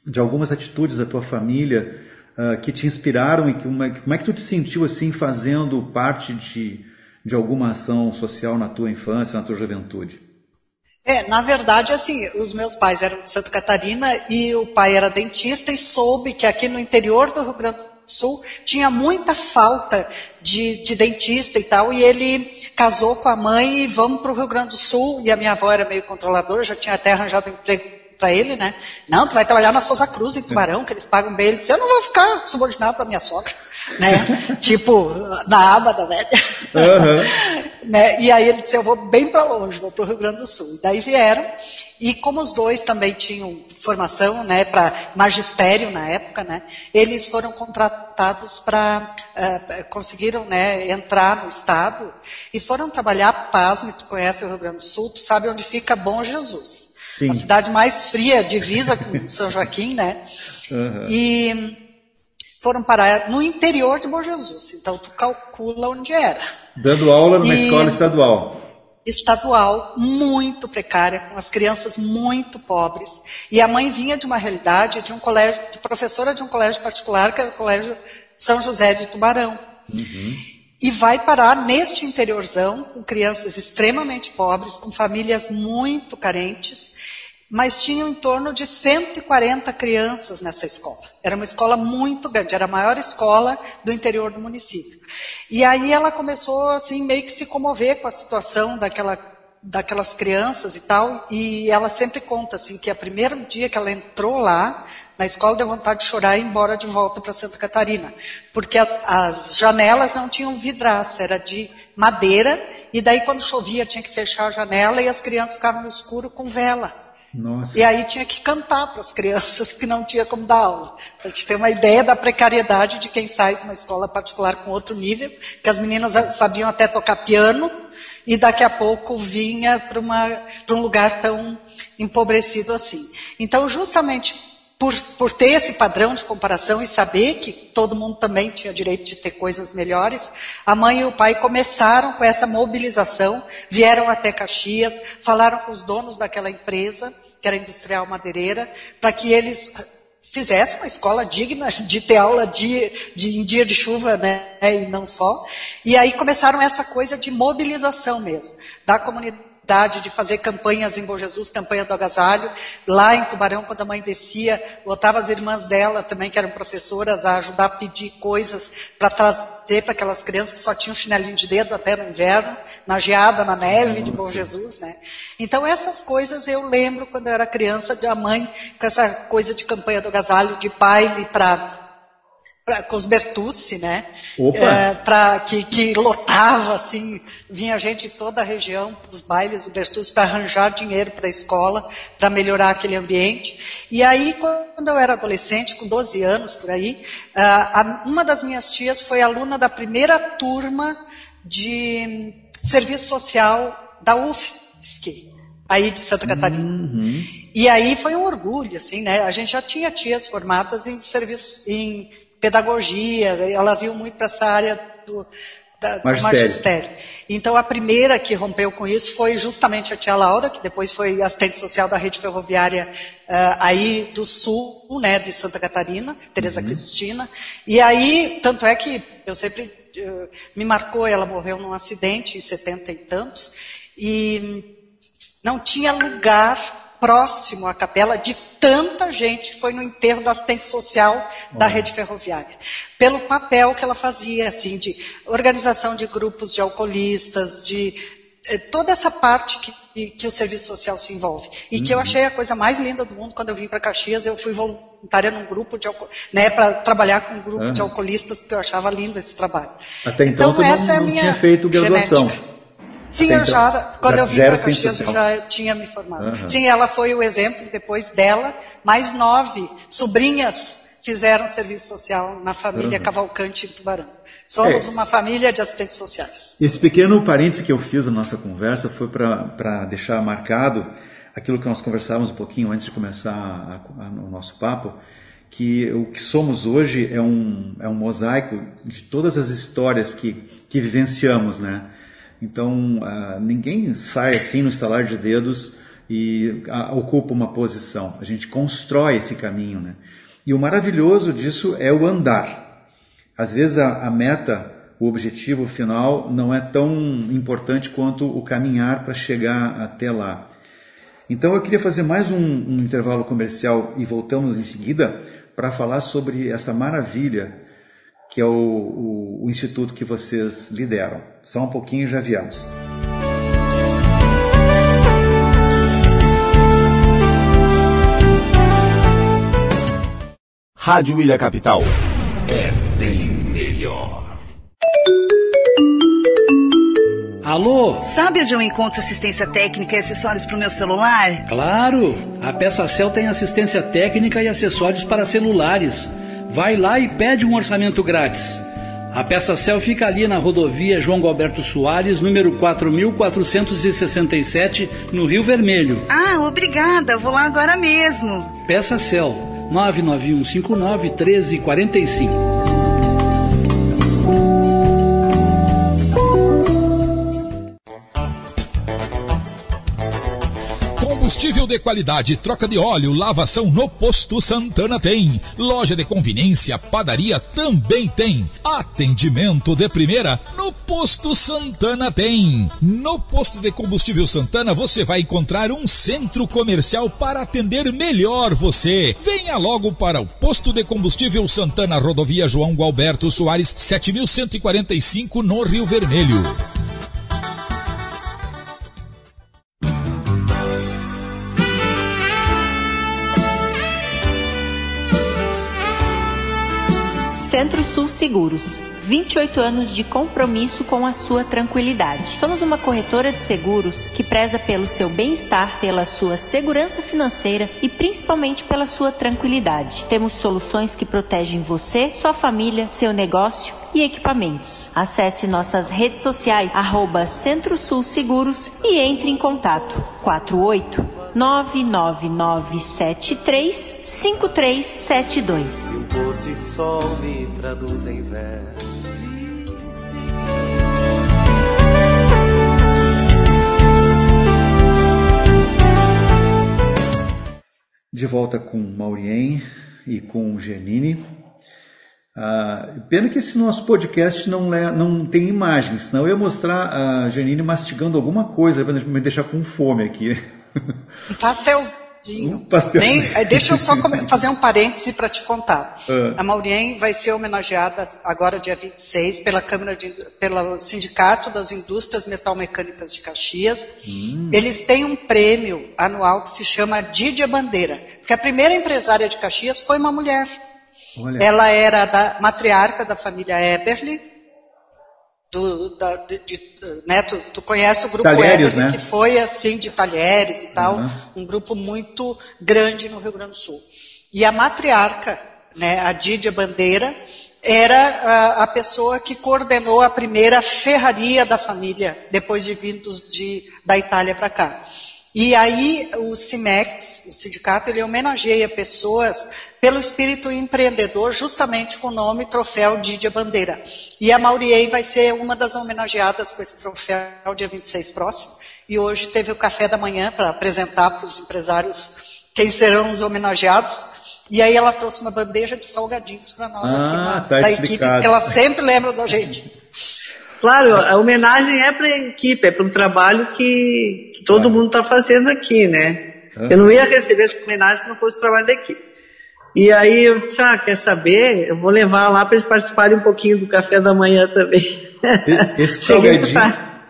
de algumas atitudes da tua família que te inspiraram e como é que tu te sentiu assim fazendo parte de alguma ação social na tua infância, na tua juventude? Na verdade, assim, os meus pais eram de Santa Catarina e o pai era dentista e soube que aqui no interior do Rio Grande do Sul tinha muita falta de dentista e tal, e ele casou com a mãe e vamos para o Rio Grande do Sul, e a minha avó era meio controladora, já tinha até arranjado emprego para ele, né? Não, tu vai trabalhar na Souza Cruz, em Tubarão, que eles pagam bem. Ele disse, eu não vou ficar subordinado para minha sogra, né? Tipo, na aba da velha. Uhum. né? E aí ele disse, eu vou bem para longe, vou para o Rio Grande do Sul. E daí vieram, e como os dois também tinham formação, né, para magistério na época, né, eles foram contratados para, conseguiram, né, entrar no estado e foram trabalhar, pasme, tu conhece o Rio Grande do Sul, tu sabe onde fica Bom Jesus. Sim. A cidade mais fria, divisa com São Joaquim, né? Uhum. E foram parar no interior de Bom Jesus. Então, tu calcula onde era. Dando aula numa escola estadual. Estadual, muito precária, com as crianças muito pobres. E a mãe vinha de uma realidade de um colégio, de professora de um colégio particular, que era o Colégio São José de Tubarão. Uhum. E vai parar neste interiorzão, com crianças extremamente pobres, com famílias muito carentes, mas tinham em torno de 140 crianças nessa escola. Era uma escola muito grande, era a maior escola do interior do município. E aí ela começou, assim, meio que se comover com a situação daquelas crianças e tal, e ela sempre conta, assim, que o primeiro dia que ela entrou lá, na escola, deu vontade de chorar e ir embora de volta para Santa Catarina, porque as janelas não tinham vidraça, era de madeira, e daí quando chovia tinha que fechar a janela e as crianças ficavam no escuro com vela. Nossa. E aí tinha que cantar para as crianças, porque não tinha como dar aula. Para te ter uma ideia da precariedade de quem sai de uma escola particular com outro nível, que as meninas sabiam até tocar piano, e daqui a pouco vinha para um lugar tão empobrecido assim. Então, justamente por ter esse padrão de comparação e saber que todo mundo também tinha direito de ter coisas melhores, a mãe e o pai começaram com essa mobilização, vieram até Caxias, falaram com os donos daquela empresa, que era Industrial Madeireira, para que eles fizessem uma escola digna de ter aula em dia de chuva, né, e não só. E aí começaram essa coisa de mobilização mesmo, da comunidade, de fazer campanhas em Bom Jesus, campanha do agasalho. Lá em Tubarão, quando a mãe descia, botava as irmãs dela também, que eram professoras, a ajudar a pedir coisas para trazer para aquelas crianças que só tinham chinelinho de dedo até no inverno, na geada, na neve de Bom Jesus, né? Então essas coisas eu lembro quando eu era criança, de a mãe com essa coisa de campanha do agasalho, de baile com os Bertucci, né? Que lotava, assim, vinha gente de toda a região dos bailes do Bertucci para arranjar dinheiro para a escola, para melhorar aquele ambiente. E aí, quando eu era adolescente, com 12 anos por aí, uma das minhas tias foi aluna da primeira turma de serviço social da UFSC, aí de Santa Catarina. Uhum. E aí foi um orgulho, assim, né? A gente já tinha tias formadas em serviço, em pedagogia, elas iam muito para essa área do magistério. Então, a primeira que rompeu com isso foi justamente a tia Laura, que depois foi assistente social da rede ferroviária aí do sul, né, de Santa Catarina, Tereza Cristina. E aí, tanto é que eu sempre me marcou, ela morreu num acidente em 70 e tantos, e não tinha lugar próximo à capela de tanta gente que foi no enterro da assistente social da rede ferroviária. Pelo papel que ela fazia, assim, de organização de grupos de alcoolistas, de toda essa parte que o serviço social se envolve. E que eu achei a coisa mais linda do mundo. Quando eu vim para Caxias, eu fui voluntária num grupo né, para trabalhar com um grupo de alcoolistas, porque eu achava lindo esse trabalho. Até então tu não tinha feito graduação. Genética. Sim, eu quando eu vim para Caxias, eu já tinha me formado. Uhum. Sim, ela foi o exemplo, depois dela, mais 9 sobrinhas fizeram serviço social na família Cavalcante em Tubarão. Somos uma família de assistentes sociais. Esse pequeno parêntese que eu fiz na nossa conversa foi para deixar marcado aquilo que nós conversávamos um pouquinho antes de começar o nosso papo, que o que somos hoje é um mosaico de todas as histórias que vivenciamos, né? Então, ninguém sai assim no estalar de dedos e ocupa uma posição. A gente constrói esse caminho, né? E o maravilhoso disso é o andar. Às vezes a meta, o objetivo final não é tão importante quanto o caminhar para chegar até lá. Então eu queria fazer mais um intervalo comercial e voltamos em seguida para falar sobre essa maravilha que é o instituto que vocês lideram. Só um pouquinho e já viemos. Rádio Ilha Capital. É bem melhor. A Alô? Sabe onde eu encontro assistência técnica e acessórios para o meu celular? Claro! A Peçacel tem assistência técnica e acessórios para celulares. Vai lá e pede um orçamento grátis. A Peçacel fica ali na rodovia João Galberto Soares, número 4467, no Rio Vermelho. Ah, obrigada. Vou lá agora mesmo. Peçacel, 991591345. Combustível de qualidade, troca de óleo, lavação no Posto Santana tem. Loja de conveniência, padaria também tem. Atendimento de primeira no Posto Santana tem. No Posto de Combustível Santana você vai encontrar um centro comercial para atender melhor você. Venha logo para o Posto de Combustível Santana, rodovia João Galberto Soares, 7145 no Rio Vermelho. Centro-Sul Seguros, 28 anos de compromisso com a sua tranquilidade. Somos uma corretora de seguros que preza pelo seu bem-estar, pela sua segurança financeira e principalmente pela sua tranquilidade. Temos soluções que protegem você, sua família, seu negócio e equipamentos. Acesse nossas redes sociais @Centro-Sul Seguros e entre em contato 48-99973-5372. E o pôr de sol me traduz em versos. De volta com Maurien e com Janine. Pena que esse nosso podcast não tem imagens, senão eu ia mostrar a Janine mastigando alguma coisa para me deixar com fome aqui. Um pastelzinho. Deixa eu só fazer um parêntese para te contar. A Maurien vai ser homenageada agora, dia 26, pelo Sindicato das Indústrias Metalmecânicas de Caxias. Eles têm um prêmio anual que se chama Dídia Bandeira, porque a primeira empresária de Caxias foi uma mulher. Olha. Ela era da matriarca da família Eberle. Tu conhece o grupo Talheres, Eberle, né? Que foi assim de talheres e tal, um grupo muito grande no Rio Grande do Sul. E a matriarca, né, a Dídia Bandeira, era a pessoa que coordenou a primeira ferraria da família, depois de vindos da Itália para cá. E aí o CIMEX, o sindicato, ele homenageia pessoas pelo espírito empreendedor, justamente com o nome Troféu Dídia Bandeira. E a Maurien vai ser uma das homenageadas com esse troféu dia 26 próximo. E hoje teve o café da manhã para apresentar para os empresários quem serão os homenageados. E aí ela trouxe uma bandeja de salgadinhos para nós aqui da equipe, porque ela sempre lembra da gente. Claro, a homenagem é para a equipe, é para o trabalho que todo mundo está fazendo aqui, né? Eu não ia receber essa homenagem se não fosse o trabalho da equipe. E aí eu disse, quer saber? Eu vou levar lá para eles participarem um pouquinho do café da manhã também. Esse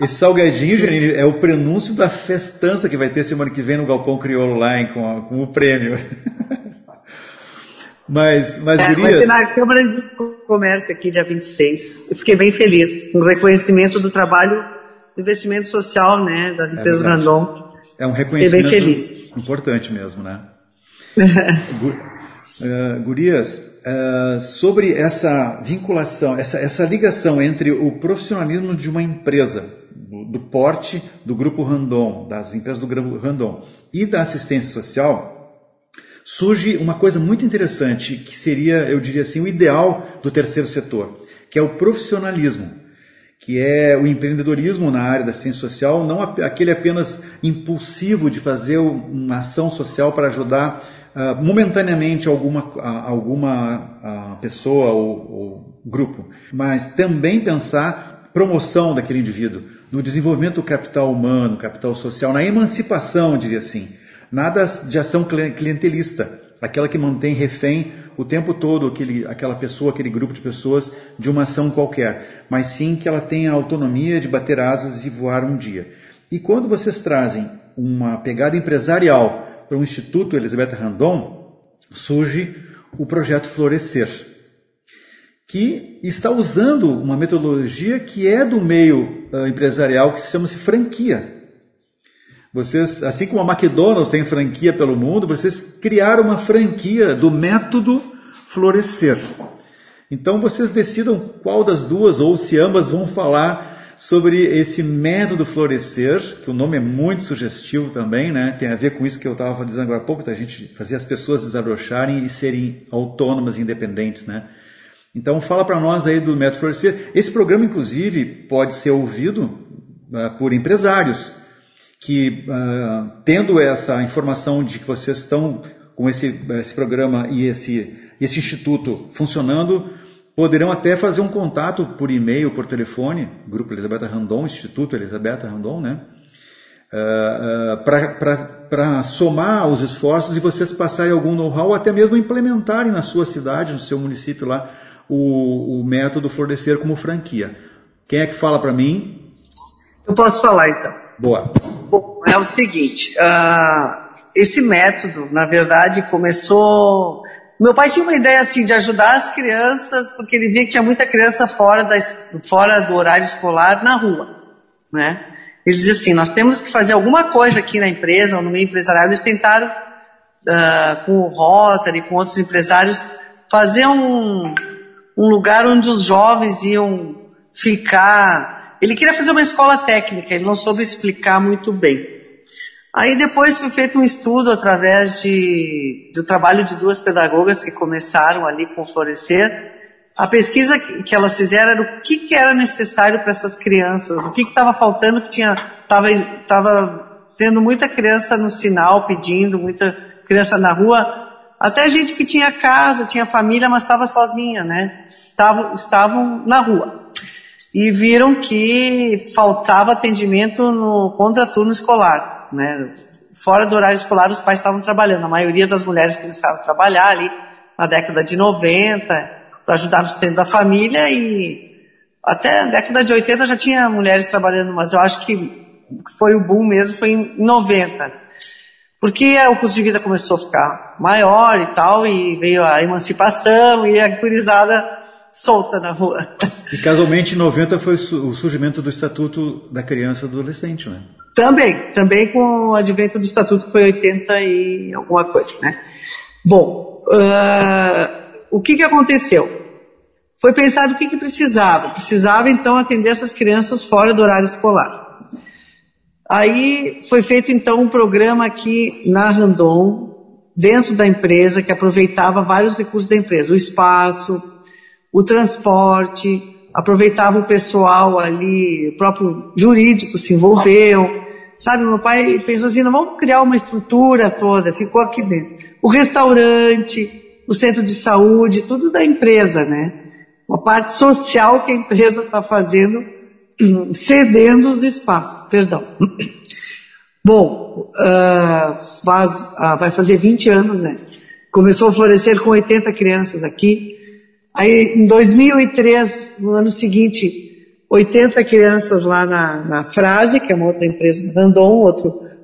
salgadinho, Janine, é o prenúncio da festança que vai ter semana que vem no Galpão Crioulo lá, hein, com o prêmio. Mas gurias... Vai ser na Câmara de Comércio aqui, dia 26. Eu fiquei bem feliz com o reconhecimento do trabalho do investimento social, né, das empresas Randon. É um reconhecimento bem feliz. Importante mesmo, né? Gurias, sobre essa vinculação, essa ligação entre o profissionalismo de uma empresa, do porte do Grupo Randon, das empresas do Grupo Randon e da assistência social, surge uma coisa muito interessante, que seria, eu diria assim, o ideal do terceiro setor, que é o profissionalismo, que é o empreendedorismo na área da assistência social, não aquele apenas impulsivo de fazer uma ação social para ajudar momentaneamente alguma pessoa ou grupo, mas também pensar promoção daquele indivíduo, no desenvolvimento do capital humano, capital social, na emancipação, eu diria assim. Nada de ação clientelista, aquela que mantém refém o tempo todo aquela pessoa, aquele grupo de pessoas de uma ação qualquer, mas sim que ela tenha a autonomia de bater asas e voar um dia. E quando vocês trazem uma pegada empresarial para o Instituto Elisabeth Randon, surge o projeto Florescer, que está usando uma metodologia que é do meio empresarial que chama-se franquia. Vocês, assim como a McDonald's tem franquia pelo mundo, vocês criaram uma franquia do método Florescer. Então vocês decidam qual das duas, ou se ambas vão falar sobre esse método Florescer, que o nome é muito sugestivo também, né? Tem a ver com isso que eu estava dizendo agora há pouco, da gente fazer as pessoas desabrocharem e serem autônomas e independentes, né? Então fala para nós aí do método Florescer. Esse programa, inclusive, pode ser ouvido por empresários que, tendo essa informação de que vocês estão com esse programa e esse instituto funcionando, poderão até fazer um contato por e-mail, por telefone, Grupo Elisabetta Randon, Instituto Elisabetta Randon, né? Para somar os esforços e vocês passarem algum know-how, até mesmo implementarem na sua cidade, no seu município lá, o método Florescer como franquia. Quem é que fala para mim? Eu posso falar, então. Boa. Bom, é o seguinte, esse método, na verdade, começou... Meu pai tinha uma ideia assim de ajudar as crianças, porque ele via que tinha muita criança fora do horário escolar na rua, né? Ele dizia assim, nós temos que fazer alguma coisa aqui na empresa, ou no meio empresarial. Eles tentaram, com o Rotary, com outros empresários, fazer um lugar onde os jovens iam ficar. Ele queria fazer uma escola técnica, ele não soube explicar muito bem. Aí depois foi feito um estudo através do trabalho de duas pedagogas que começaram ali com o Florescer. A pesquisa que elas fizeram era o que era necessário para essas crianças, o que estava faltando, que estava tendo muita criança no sinal pedindo, muita criança na rua, até gente que tinha casa, tinha família, mas estava sozinha, né? Estavam na rua. E viram que faltava atendimento no contraturno escolar, né? Fora do horário escolar, os pais estavam trabalhando. A maioria das mulheres começaram a trabalhar ali na década de 90, para ajudar no sustento da família, e até a década de 80 já tinha mulheres trabalhando, mas eu acho que foi o boom mesmo, foi em 90. Porque o custo de vida começou a ficar maior e tal, e veio a emancipação e a gurizada solta na rua. E casualmente em 90 foi o surgimento do Estatuto da Criança e do Adolescente, né? Também com o advento do Estatuto, que foi 80 e alguma coisa, né? Bom, o que aconteceu? Foi pensado o que precisava. Precisava, então, atender essas crianças fora do horário escolar. Aí foi feito, então, um programa aqui na Randon, dentro da empresa, que aproveitava vários recursos da empresa. O espaço, o transporte, aproveitava o pessoal ali, o próprio jurídico se envolveu. Sabe, meu pai pensou assim, não, vamos criar uma estrutura toda, ficou aqui dentro. O restaurante, o centro de saúde, tudo da empresa, né? Uma parte social que a empresa está fazendo, cedendo os espaços, perdão. Bom, vai fazer 20 anos, né? Começou a Florescer com 80 crianças aqui. Aí, em 2003, no ano seguinte, 80 crianças lá na Frade, que é uma outra empresa da Randon,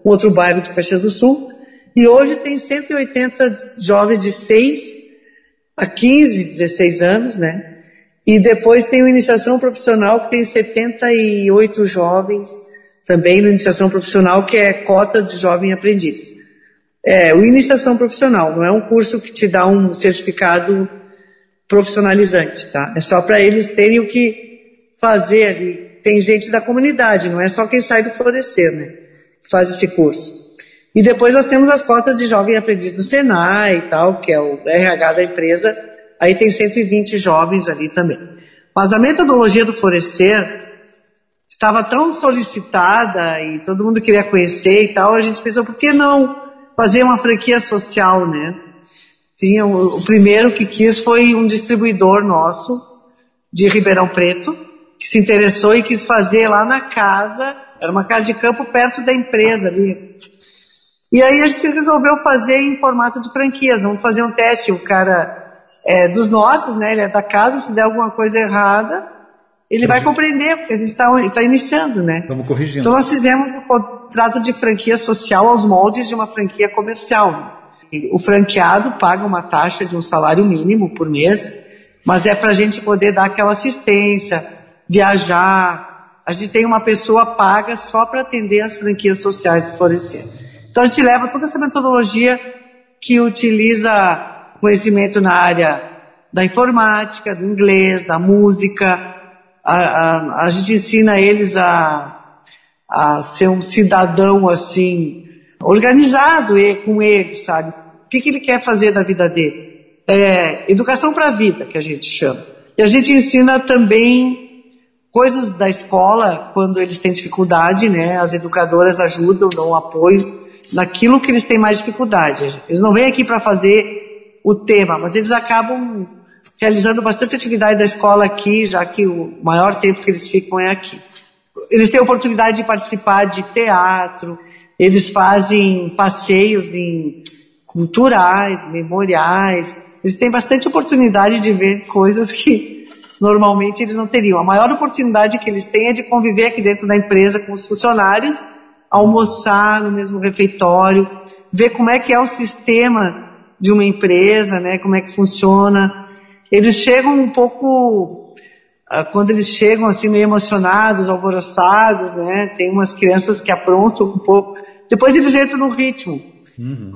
um outro bairro de Caxias do Sul. E hoje tem 180 jovens de 6 a 15, 16 anos, né? E depois tem o Iniciação Profissional, que tem 78 jovens também no Iniciação Profissional, que é cota de jovem aprendiz. O Iniciação Profissional, não é um curso que te dá um certificado profissionalizante, tá? É só para eles terem o que fazer ali. Tem gente da comunidade, não é só quem sai do Florescer, né? Que faz esse curso. E depois nós temos as cotas de jovem aprendiz do Senai e tal, que é o RH da empresa. Aí tem 120 jovens ali também. Mas a metodologia do Florescer estava tão solicitada e todo mundo queria conhecer e tal, a gente pensou, por que não fazer uma franquia social, né? O primeiro que quis foi um distribuidor nosso, de Ribeirão Preto, que se interessou e quis fazer lá na casa, era uma casa de campo perto da empresa ali. E aí a gente resolveu fazer em formato de franquias, vamos fazer um teste, o cara é dos nossos, né? Ele é da casa, se der alguma coisa errada, ele vai compreender, porque a gente está iniciando, né? Estamos corrigindo. Então nós fizemos um contrato de franquia social aos moldes de uma franquia comercial. E o franqueado paga uma taxa de um salário mínimo por mês, mas é para a gente poder dar aquela assistência, viajar, a gente tem uma pessoa paga só para atender as franquias sociais do Florescer. Então a gente leva toda essa metodologia que utiliza conhecimento na área da informática, do inglês, da música. A gente ensina eles a ser um cidadão assim, organizado e com ele, sabe? O que ele quer fazer da vida dele? Educação para a vida, que a gente chama. E a gente ensina também coisas da escola, quando eles têm dificuldade, né? As educadoras ajudam, dão apoio naquilo que eles têm mais dificuldade. Eles não vêm aqui para fazer o tema, mas eles acabam realizando bastante atividade da escola aqui, já que o maior tempo que eles ficam é aqui. Eles têm a oportunidade de participar de teatro, eles fazem passeios culturais, memoriais, eles têm bastante oportunidade de ver coisas que normalmente eles não teriam. A maior oportunidade que eles têm é de conviver aqui dentro da empresa com os funcionários, almoçar no mesmo refeitório, ver como é que é o sistema de uma empresa, né, como é que funciona. Eles chegam um pouco, quando eles chegam assim meio emocionados, alvoroçados, né, tem umas crianças que aprontam um pouco, depois eles entram no ritmo.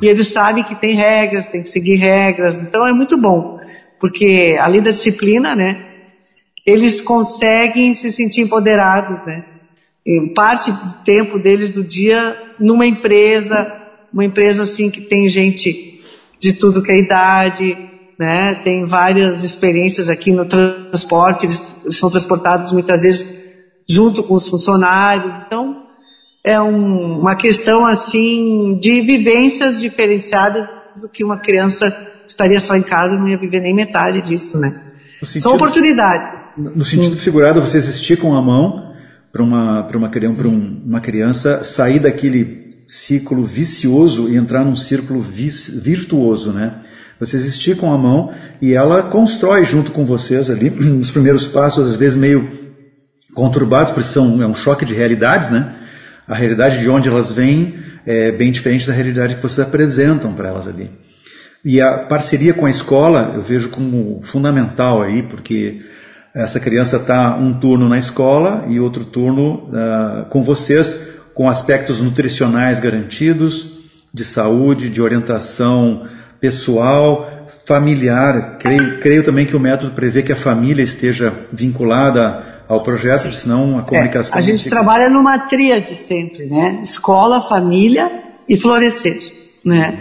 E eles sabem que tem regras, tem que seguir regras, então é muito bom, porque além da disciplina, né, eles conseguem se sentir empoderados, né, em parte do tempo deles do dia numa empresa, uma empresa assim que tem gente de tudo que é idade, né, tem várias experiências aqui no transporte, eles são transportados muitas vezes junto com os funcionários, então é uma questão assim de vivências diferenciadas do que uma criança estaria só em casa e não ia viver nem metade disso, né? São oportunidades. No sentido figurado, vocês esticam a mão para uma criança sair daquele ciclo vicioso e entrar num círculo virtuoso, né? Vocês esticam a mão e ela constrói junto com vocês ali os primeiros passos, às vezes meio conturbados, porque é um choque de realidades, né? A realidade de onde elas vêm é bem diferente da realidade que vocês apresentam para elas ali. E a parceria com a escola eu vejo como fundamental aí, porque essa criança está um turno na escola e outro turno com vocês, com aspectos nutricionais garantidos, de saúde, de orientação pessoal, familiar. Creio também que o método prevê que a família esteja vinculada ao projeto, sim, senão a comunicação... a gente trabalha numa tríade sempre, né? Escola, família e Florescer, né?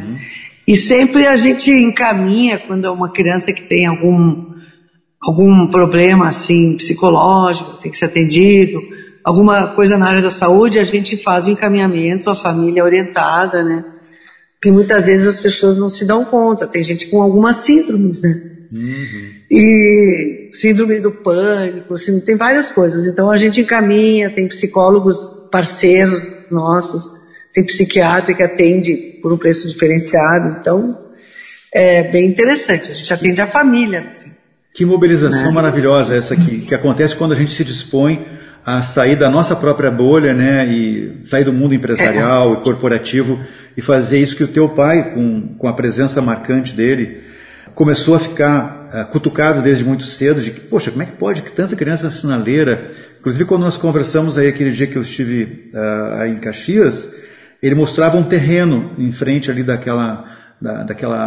E sempre a gente encaminha quando é uma criança que tem algum problema assim psicológico, tem que ser atendido, alguma coisa na área da saúde, a gente faz o encaminhamento, a família orientada, né? Porque muitas vezes as pessoas não se dão conta, tem gente com algumas síndromes, né? E síndrome do pânico, assim, tem várias coisas. Então a gente encaminha, tem psicólogos parceiros nossos, tem psiquiatra que atende por um preço diferenciado. Então é bem interessante, a gente atende a família, assim. Que mobilização maravilhosa essa que acontece quando a gente se dispõe a sair da nossa própria bolha, né, e sair do mundo empresarial e corporativo e fazer isso que o teu pai, com a presença marcante dele, começou a ficar cutucado desde muito cedo, de que, poxa, como é que pode que tanta criança sinaleira? Inclusive, quando nós conversamos aí aquele dia que eu estive aí em Caxias, ele mostrava um terreno em frente ali daquela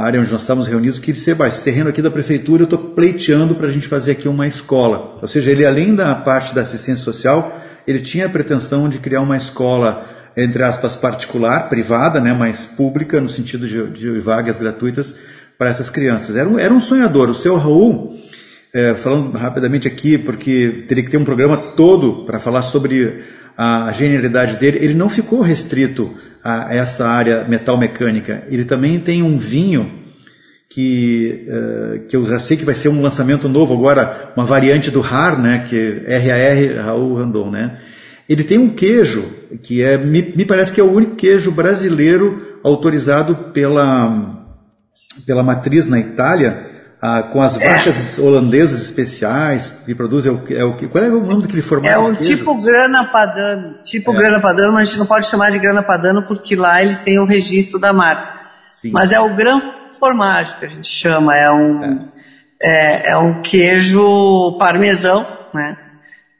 área onde nós estávamos reunidos, que ele disse, esse terreno aqui da prefeitura eu estou pleiteando para a gente fazer aqui uma escola. Ou seja, ele, além da parte da assistência social, ele tinha a pretensão de criar uma escola, entre aspas, particular, privada, né, mas pública, no sentido de vagas gratuitas para essas crianças. Era um sonhador. O seu Raul, falando rapidamente aqui, porque teria que ter um programa todo para falar sobre a genialidade dele, ele não ficou restrito a essa área metal-mecânica. Ele também tem um vinho que eu já sei que vai ser um lançamento novo agora, uma variante do RAR, né, que é RAR, Raul Randon, né? Ele tem um queijo que me parece que é o único queijo brasileiro autorizado pela matriz na Itália, com as vacas holandesas especiais que produzem qual é o nome daquele formato? É um tipo grana padano, grana padano, mas a gente não pode chamar de grana padano porque lá eles têm o registro da marca. Sim. Mas é o gran formagem que a gente chama, é um queijo parmesão, né?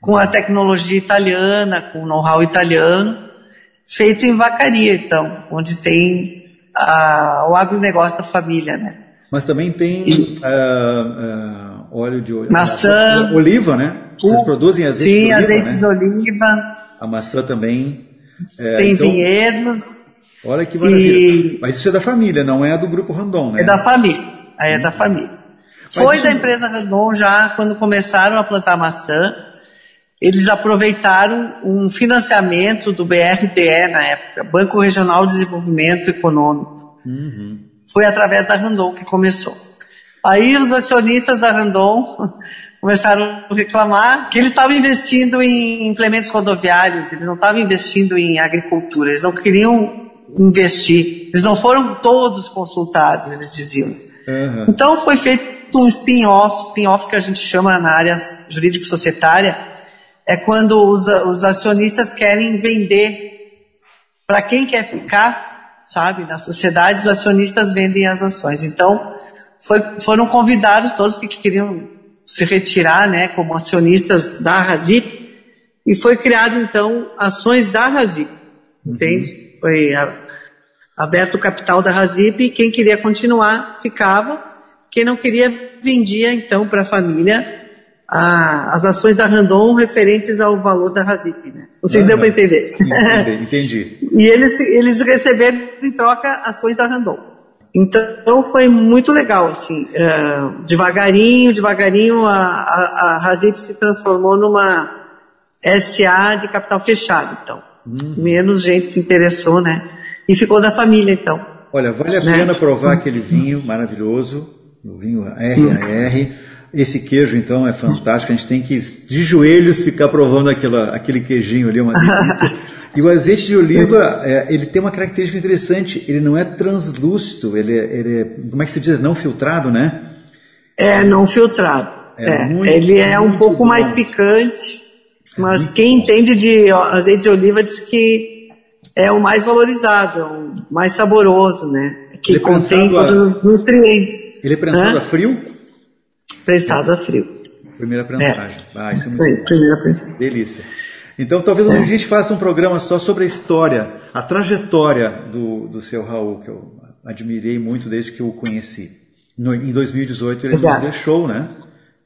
com a tecnologia italiana, com o know-how italiano, feito em Vacaria, então, onde tem o agronegócio da família, né? Mas também tem óleo de maçã, oliva, né? Vocês produzem azeite de oliva, azeite, né? De oliva. A maçã também. Tem então, vinhedos. Olha que maravilha. Mas isso é da família, não é do Grupo Randon, né? É da família. Aí é da família. Foi da empresa Randon já quando começaram a plantar maçã. Eles aproveitaram um financiamento do BRDE na época, Banco Regional de Desenvolvimento Econômico. Foi através da Randon que começou. Aí os acionistas da Randon começaram a reclamar que eles estavam investindo em implementos rodoviários, eles não estavam investindo em agricultura, eles não queriam investir, eles não foram todos consultados, eles diziam. Então foi feito um spin-off que a gente chama na área jurídico-societária, é quando os acionistas querem vender para quem quer ficar, sabe, na sociedade, os acionistas vendem as ações. Então foram convidados todos que queriam se retirar, né, como acionistas da Razip, e foi criado então ações da Razip, entende? Foi aberto o capital da Razip e quem queria continuar ficava, quem não queria vendia então para a família as ações da Randon referentes ao valor da Razip, né? Vocês deu para entender? Entendi. E eles receberam em troca ações da Randon. Então foi muito legal, assim, devagarinho a Razip se transformou numa SA de capital fechado, então. Menos gente se interessou, né? E ficou da família, então. Olha, vale a pena provar aquele vinho maravilhoso, o vinho RAR. Esse queijo, então, é fantástico. A gente tem que, de joelhos, ficar provando aquele queijinho ali, uma delícia. E o azeite de oliva, ele tem uma característica interessante. Ele não é translúcido, ele é, como é que se diz? Não filtrado, né? Não filtrado. Ele é um pouco bom. Mais picante, mas quem entende de azeite de oliva diz que é o mais valorizado, é o mais saboroso, né? Que contém todos os nutrientes. Ele é prensado a frio? Prensado a frio. Primeira prensagem. Isso é muito bom. Primeira prensagem. Delícia. Então, talvez a gente faça um programa só sobre a história, a trajetória do seu Raul, que eu admirei muito desde que eu o conheci. Em 2018 ele nos deixou, né?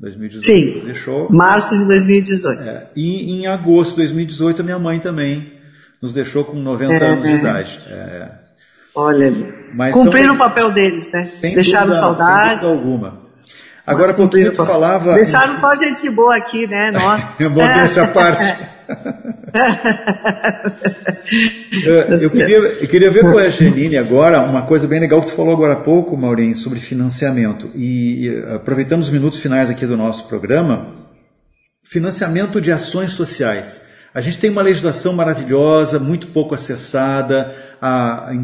2018 Sim, nos deixou. Março de 2018. E em agosto de 2018 a minha mãe também nos deixou com 90 anos de idade. Olha, cumpriram o papel dele, né? Deixaram saudade. Sem dúvida alguma. Agora, há pouquinho tu falava... Deixaram só gente boa aqui, né? Nossa. Eu botei essa parte. Eu queria ver com a Janine agora uma coisa bem legal que tu falou agora há pouco, Maurinho, sobre financiamento. E aproveitando os minutos finais aqui do nosso programa, financiamento de ações sociais. A gente tem uma legislação maravilhosa, muito pouco acessada. Em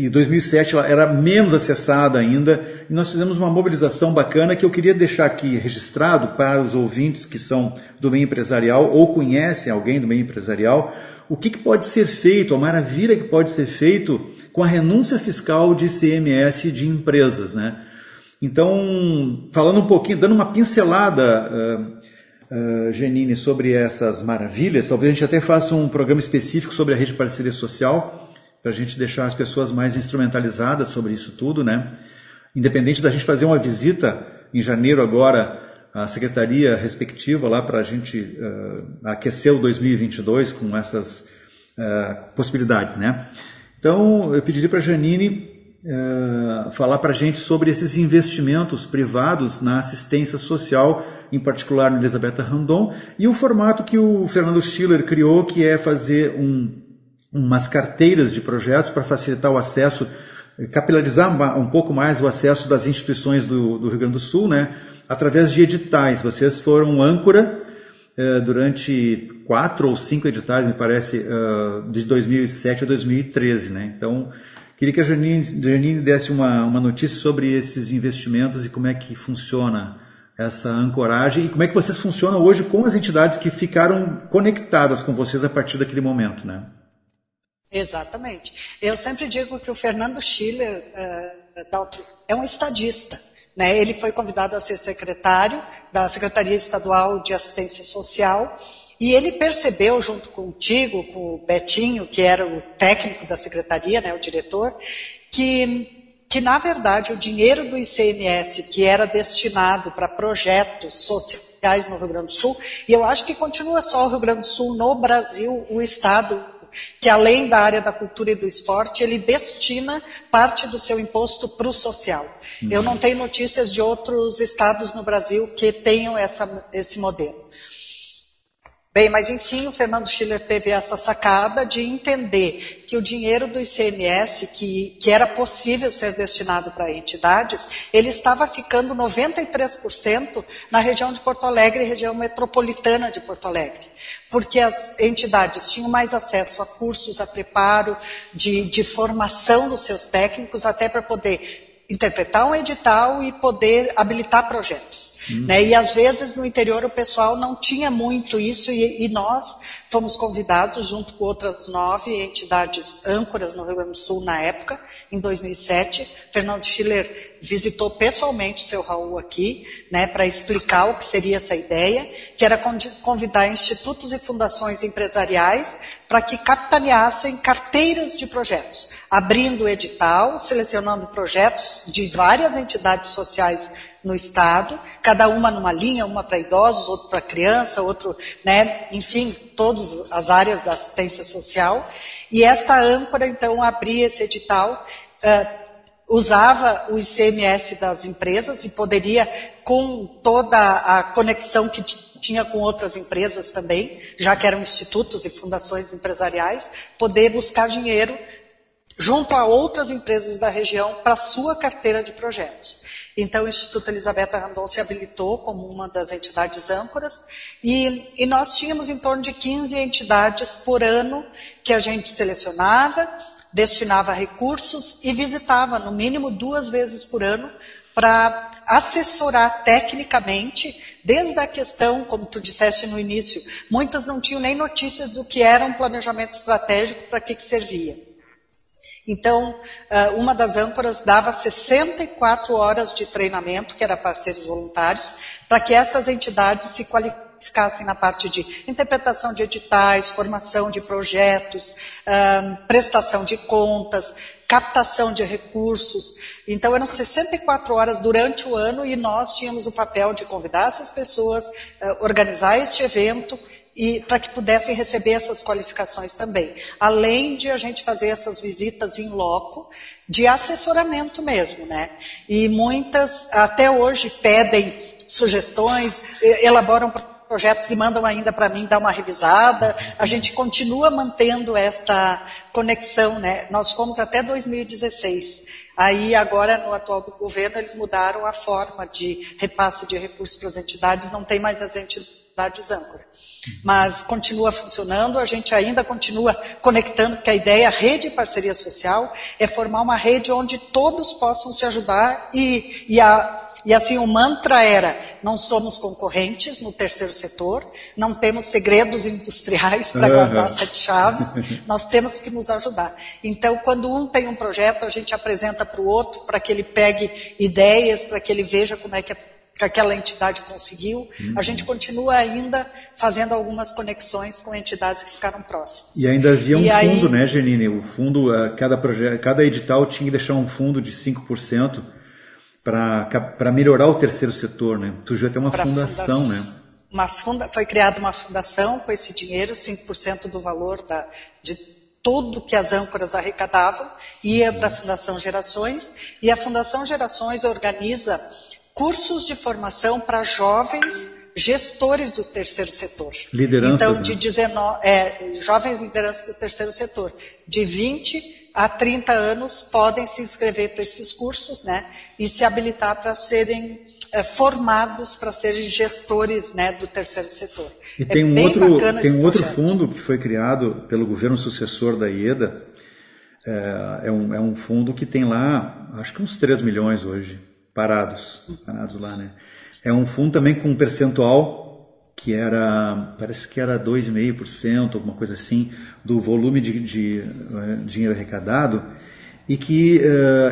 2007 ela era menos acessada ainda. E nós fizemos uma mobilização bacana que eu queria deixar aqui registrado para os ouvintes que são do meio empresarial ou conhecem alguém do meio empresarial. O que pode ser feito, a maravilha que pode ser feito com a renúncia fiscal de ICMS de empresas, né? Então, falando um pouquinho, dando uma pincelada... Janine, sobre essas maravilhas, talvez a gente até faça um programa específico sobre a rede de parceria social, para a gente deixar as pessoas mais instrumentalizadas sobre isso tudo, né? Independente da gente fazer uma visita em janeiro agora à secretaria respectiva lá para a gente aquecer o 2022 com essas possibilidades, né? Então, eu pediria para a Janine falar para a gente sobre esses investimentos privados na assistência social, em particular no Elisabetta Randon, e o formato que o Fernando Schiller criou, que é fazer umas carteiras de projetos para facilitar o acesso, capilarizar um pouco mais o acesso das instituições do Rio Grande do Sul, né, através de editais. Vocês foram âncora durante 4 ou 5 editais, me parece, de 2007 a 2013. Né? Então, queria que a Janine desse uma notícia sobre esses investimentos e como é que funciona essa ancoragem e como é que vocês funcionam hoje com as entidades que ficaram conectadas com vocês a partir daquele momento, né? Exatamente. Eu sempre digo que o Fernando Schiller é um estadista, né? Ele foi convidado a ser secretário da Secretaria Estadual de Assistência Social E ele percebeu, junto contigo, com o Betinho, que era o técnico da secretaria, né, o diretor, que na verdade o dinheiro do ICMS, que era destinado para projetos sociais no Rio Grande do Sul, e eu acho que continua só o Rio Grande do Sul, no Brasil, o estado que além da área da cultura e do esporte, ele destina parte do seu imposto para o social. Eu não tenho notícias de outros estados no Brasil que tenham esse modelo. Bem, mas enfim, o Fernando Schiller teve essa sacada de entender que o dinheiro do ICMS, que era possível ser destinado para entidades, ele estava ficando 93% na região de Porto Alegre, região metropolitana de Porto Alegre, porque as entidades tinham mais acesso a cursos, a preparo de formação dos seus técnicos, até para poder interpretar um edital e poder habilitar projetos. Né? E às vezes no interior o pessoal não tinha muito isso e nós fomos convidados, junto com outras 9 entidades âncoras no Rio Grande do Sul na época, em 2007. Fernando Schiller visitou pessoalmente o seu Raul aqui, né, para explicar o que seria essa ideia, que era convidar institutos e fundações empresariais para que capitaneassem carteiras de projetos, abrindo o edital, selecionando projetos de várias entidades sociais no estado, cada uma numa linha, uma para idosos, outra para criança, outro, né, enfim, todas as áreas da assistência social. E esta âncora, então, abria esse edital, usava o ICMS das empresas e poderia, com toda a conexão que tinha com outras empresas também, já que eram institutos e fundações empresariais, poder buscar dinheiro junto a outras empresas da região para a sua carteira de projetos. Então, o Instituto Elisabetta Randon se habilitou como uma das entidades âncoras e nós tínhamos em torno de 15 entidades por ano que a gente selecionava, destinava recursos e visitava, no mínimo 2 vezes por ano, para assessorar tecnicamente, desde a questão, como tu disseste no início, muitas não tinham nem notícias do que era um planejamento estratégico, para que servia. Então, uma das âncoras dava 64 horas de treinamento, que era parceiros voluntários, para que essas entidades se qualificassem na parte de interpretação de editais, formação de projetos, prestação de contas, captação de recursos. Então, eram 64 horas durante o ano e nós tínhamos o papel de convidar essas pessoas, organizar este evento, e para que pudessem receber essas qualificações também. Além de a gente fazer essas visitas em loco, de assessoramento mesmo, né? E muitas, até hoje, pedem sugestões, elaboram projetos e mandam ainda para mim dar uma revisada. A gente continua mantendo esta conexão, né? Nós fomos até 2016. Aí, agora, no atual do governo, eles mudaram a forma de repasse de recursos para as entidades, não tem mais as entidades âncora. Mas continua funcionando, a gente ainda continua conectando, porque a ideia, a rede de parceria social, é formar uma rede onde todos possam se ajudar e assim o mantra era, não somos concorrentes no terceiro setor, não temos segredos industriais para guardar 7 chaves, nós temos que nos ajudar. Então, quando um tem um projeto, a gente apresenta para o outro, para que ele pegue ideias, para que ele veja como é que aquela entidade conseguiu. A gente continua ainda fazendo algumas conexões com entidades que ficaram próximas. E ainda havia um fundo, né, Janine? O fundo, cada edital tinha que deixar um fundo de 5% para melhorar o terceiro setor, né? Surgiu até uma fundação, né? Foi criada uma fundação com esse dinheiro, 5% do valor de tudo que as âncoras arrecadavam ia para a Fundação Gerações, e a Fundação Gerações organiza cursos de formação para jovens gestores do terceiro setor. Lideranças. Então, de 19, jovens lideranças do terceiro setor. De 20 a 30 anos podem se inscrever para esses cursos, né, e se habilitar para serem formados para serem gestores, né, do terceiro setor. E tem um outro fundo que foi criado pelo governo sucessor da IEDA. É um fundo que tem lá, acho que uns 3 milhões hoje. Parados lá, né? É um fundo também com um percentual que parece que era 2,5%, alguma coisa assim, do volume de dinheiro arrecadado, e que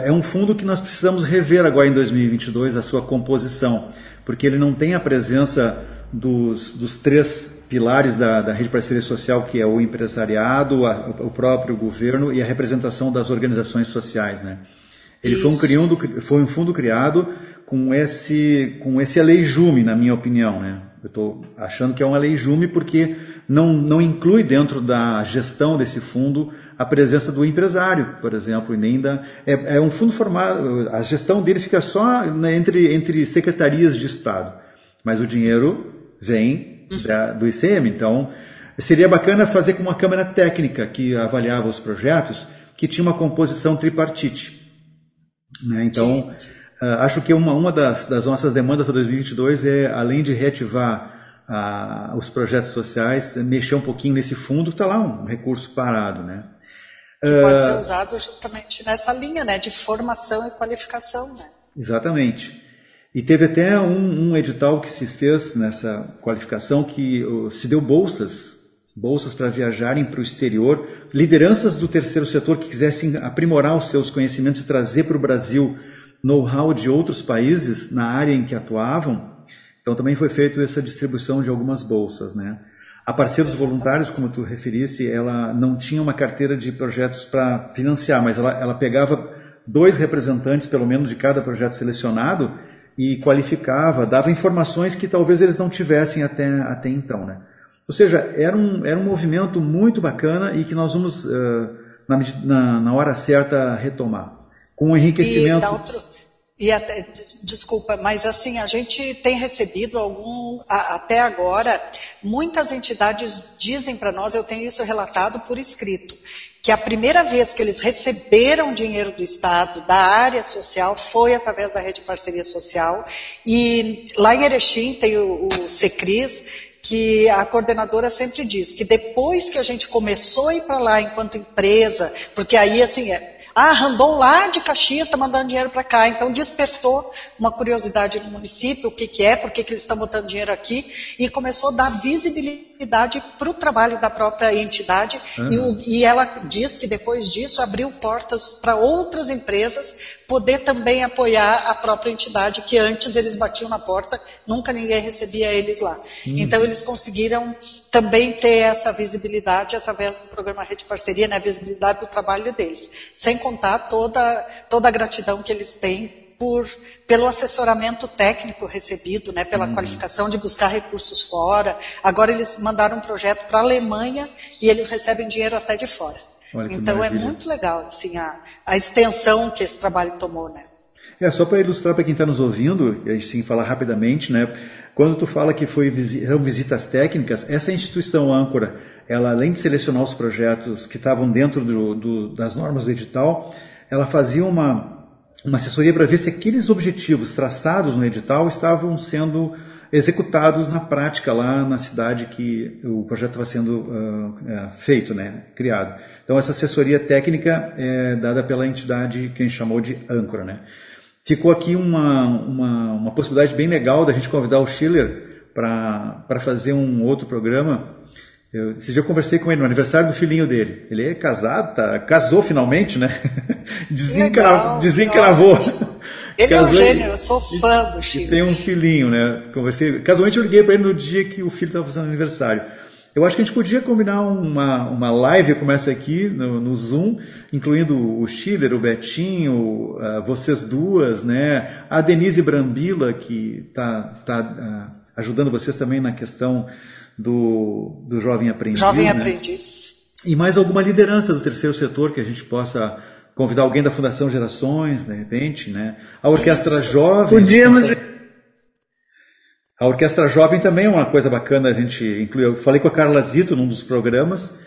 é um fundo que nós precisamos rever agora em 2022 a sua composição, porque ele não tem a presença dos 3 pilares da Rede Parceria Social, que é o empresariado, o próprio governo e a representação das organizações sociais, né? Ele foi um fundo criado com esse aleijume, na minha opinião, né? Eu estou achando que é um aleijume porque não inclui dentro da gestão desse fundo a presença do empresário, por exemplo, e nem é um fundo formado, a gestão dele fica só, né, entre secretarias de Estado, mas o dinheiro vem do ICM, então seria bacana fazer com uma câmara técnica que avaliava os projetos, que tinha uma composição tripartite, né? Então, acho que uma das nossas demandas para 2022 é, além de reativar os projetos sociais, mexer um pouquinho nesse fundo, que está lá um recurso parado, né? Que pode ser usado justamente nessa linha, né, de formação e qualificação, né? Exatamente. E teve até um edital que se fez nessa qualificação que se deu bolsas para viajarem para o exterior, lideranças do terceiro setor que quisessem aprimorar os seus conhecimentos e trazer para o Brasil know-how de outros países na área em que atuavam. Então também foi feita essa distribuição de algumas bolsas, né? A Parceiros Voluntários, como tu referisse, ela não tinha uma carteira de projetos para financiar, mas ela pegava 2 representantes, pelo menos, de cada projeto selecionado e qualificava, dava informações que talvez eles não tivessem até então, né? Ou seja, era um movimento muito bacana e que nós vamos, na hora certa, retomar. Com o enriquecimento... Desculpa, mas assim, a gente tem recebido até agora, muitas entidades dizem para nós, eu tenho isso relatado por escrito, que a primeira vez que eles receberam dinheiro do Estado, da área social, foi através da Rede Parceria Social, e lá em Erechim tem o Secris, que a coordenadora sempre diz que depois que a gente começou a ir para lá enquanto empresa, porque aí assim... Randon lá de Caxias está mandando dinheiro para cá, então despertou uma curiosidade no município, o que é, por que eles estão botando dinheiro aqui, e começou a dar visibilidade para o trabalho da própria entidade, e ela diz que depois disso abriu portas para outras empresas poder também apoiar a própria entidade, que antes eles batiam na porta, nunca ninguém recebia eles lá. Então eles conseguiram também ter essa visibilidade através do programa Rede Parceria, né, a visibilidade do trabalho deles, sem contar toda a gratidão que eles têm pelo assessoramento técnico recebido, né, pela qualificação de buscar recursos fora. Agora eles mandaram um projeto para a Alemanha e eles recebem dinheiro até de fora. Então maravilha. É muito legal assim, a extensão que esse trabalho tomou, né? Só para ilustrar para quem está nos ouvindo, e assim falar rapidamente, né? Quando tu fala que eram visitas técnicas, essa instituição âncora, ela além de selecionar os projetos que estavam dentro das normas do edital, ela fazia uma assessoria para ver se aqueles objetivos traçados no edital estavam sendo executados na prática lá na cidade que o projeto estava sendo feito, né, criado. Então essa assessoria técnica é dada pela entidade que a gente chamou de âncora, né. Ficou aqui uma possibilidade bem legal da gente convidar o Schiller para fazer um outro programa. Esse dia eu conversei com ele no aniversário do filhinho dele. Ele é casado, casou finalmente, né? Desencravou. Ele é um gênio, eu sou fã do Schiller. E tem um filhinho, né? Casualmente eu liguei para ele no dia que o filho estava fazendo aniversário. Eu acho que a gente podia combinar uma live como essa aqui no Zoom, incluindo o Schiller, o Betinho, vocês duas, né? A Denise Brambila, que está ajudando vocês também na questão do Jovem Aprendiz. Jovem né? Aprendiz. E mais alguma liderança do terceiro setor que a gente possa convidar alguém da Fundação Gerações, de repente, né? A Orquestra Jovem. Podíamos... A Orquestra Jovem também é uma coisa bacana a gente incluir. Eu falei com a Carla Zito num dos programas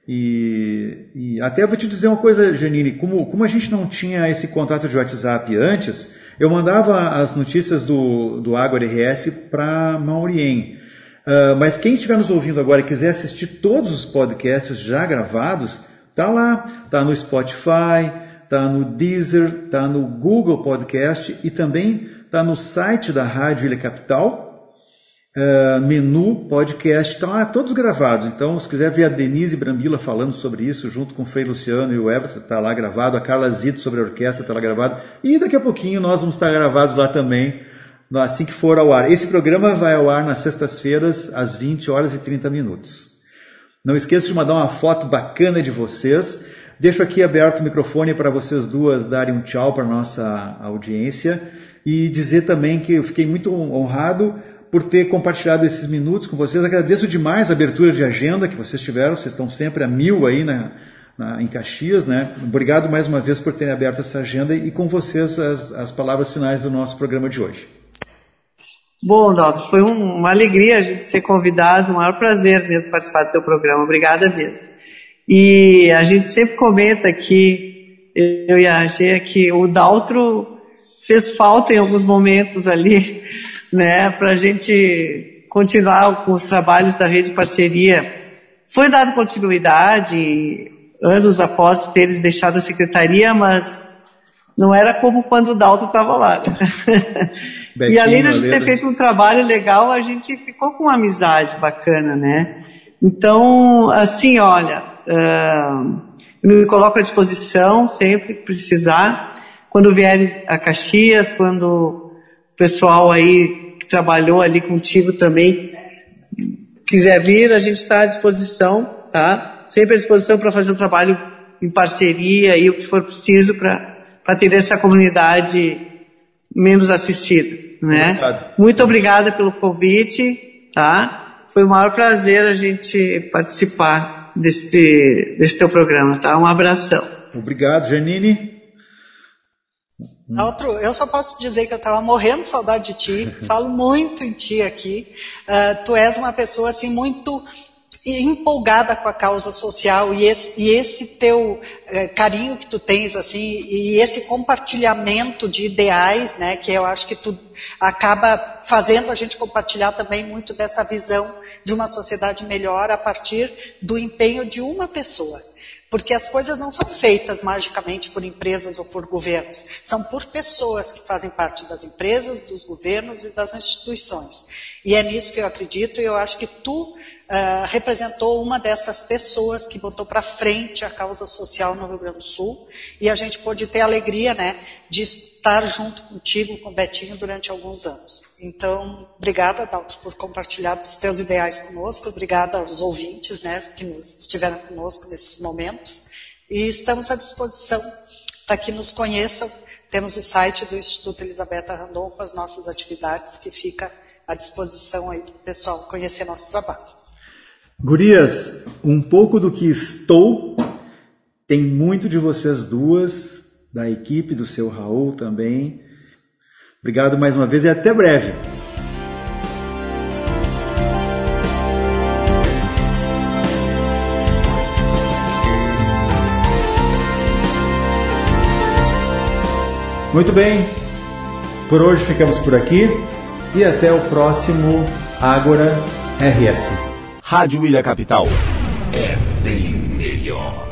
e até vou te dizer uma coisa, Janine, como a gente não tinha esse contato de WhatsApp antes, eu mandava as notícias do Agora RS para Maurien. Mas quem estiver nos ouvindo agora e quiser assistir todos os podcasts já gravados, tá lá, tá no Spotify, tá no Deezer, tá no Google Podcast e também tá no site da Rádio Ilha Capital, menu podcast, estão todos gravados. Então, se quiser ver a Denise Brambila falando sobre isso, junto com o Frei Luciano e o Everton, está lá gravado, a Carla Zito sobre a orquestra está lá gravado, e daqui a pouquinho nós vamos estar gravados lá também, assim que for ao ar. Esse programa vai ao ar nas sextas-feiras, às 20 horas e 30 minutos. Não esqueça de mandar uma foto bacana de vocês. Deixo aqui aberto o microfone para vocês duas darem um tchau para a nossa audiência e dizer também que eu fiquei muito honrado por ter compartilhado esses minutos com vocês. Agradeço demais a abertura de agenda que vocês tiveram. Vocês estão sempre a 1000 aí em Caxias, né? Obrigado mais uma vez por terem aberto essa agenda e com vocês as palavras finais do nosso programa de hoje. Bom, Dalton, foi uma alegria a gente ser convidado, um maior prazer mesmo participar do teu programa. Obrigada mesmo. E a gente sempre comenta aqui, eu e a Gê, que o Daltro fez falta em alguns momentos ali, né, para a gente continuar com os trabalhos da Rede Parceria. Foi dado continuidade anos após eles deixaram a secretaria, mas não era como quando o Daltro estava lá. E além de a gente ter feito um trabalho legal, a gente ficou com uma amizade bacana, né? Então, assim, olha, eu me coloco à disposição sempre que precisar. Quando vier a Caxias, quando o pessoal aí que trabalhou ali contigo também quiser vir, a gente está à disposição, tá? Sempre à disposição para fazer um trabalho em parceria e o que for preciso para ter essa comunidade menos assistida, né? Obrigado. Muito obrigada pelo convite, tá? Foi um maior prazer a gente participar desse teu programa, tá? Um abração. Obrigado, Janine. Daltro, eu só posso dizer que eu estava morrendo de saudade de ti, falo muito em ti aqui. Tu és uma pessoa assim muito empolgada com a causa social e esse teu carinho que tu tens assim e esse compartilhamento de ideais, né, que eu acho que tu acaba fazendo a gente compartilhar também muito dessa visão de uma sociedade melhor a partir do empenho de uma pessoa. Porque as coisas não são feitas magicamente por empresas ou por governos, são por pessoas que fazem parte das empresas, dos governos e das instituições. E é nisso que eu acredito e eu acho que tu representou uma dessas pessoas que botou para frente a causa social no Rio Grande do Sul e a gente pôde ter a alegria, né, de estar junto contigo, com o Betinho, durante alguns anos. Então, obrigada, Daltro, por compartilhar os teus ideais conosco, obrigada aos ouvintes, né, que estiveram conosco nesses momentos e estamos à disposição para que nos conheçam. Temos o site do Instituto Elisabetta Randon com as nossas atividades que fica à disposição aí do pessoal conhecer nosso trabalho. Gurias, um pouco do que estou, tem muito de vocês duas, da equipe, do seu Raul também. Obrigado mais uma vez e até breve. Muito bem, por hoje ficamos por aqui e até o próximo Ágora RS. Rádio Ilha Capital. É bem melhor.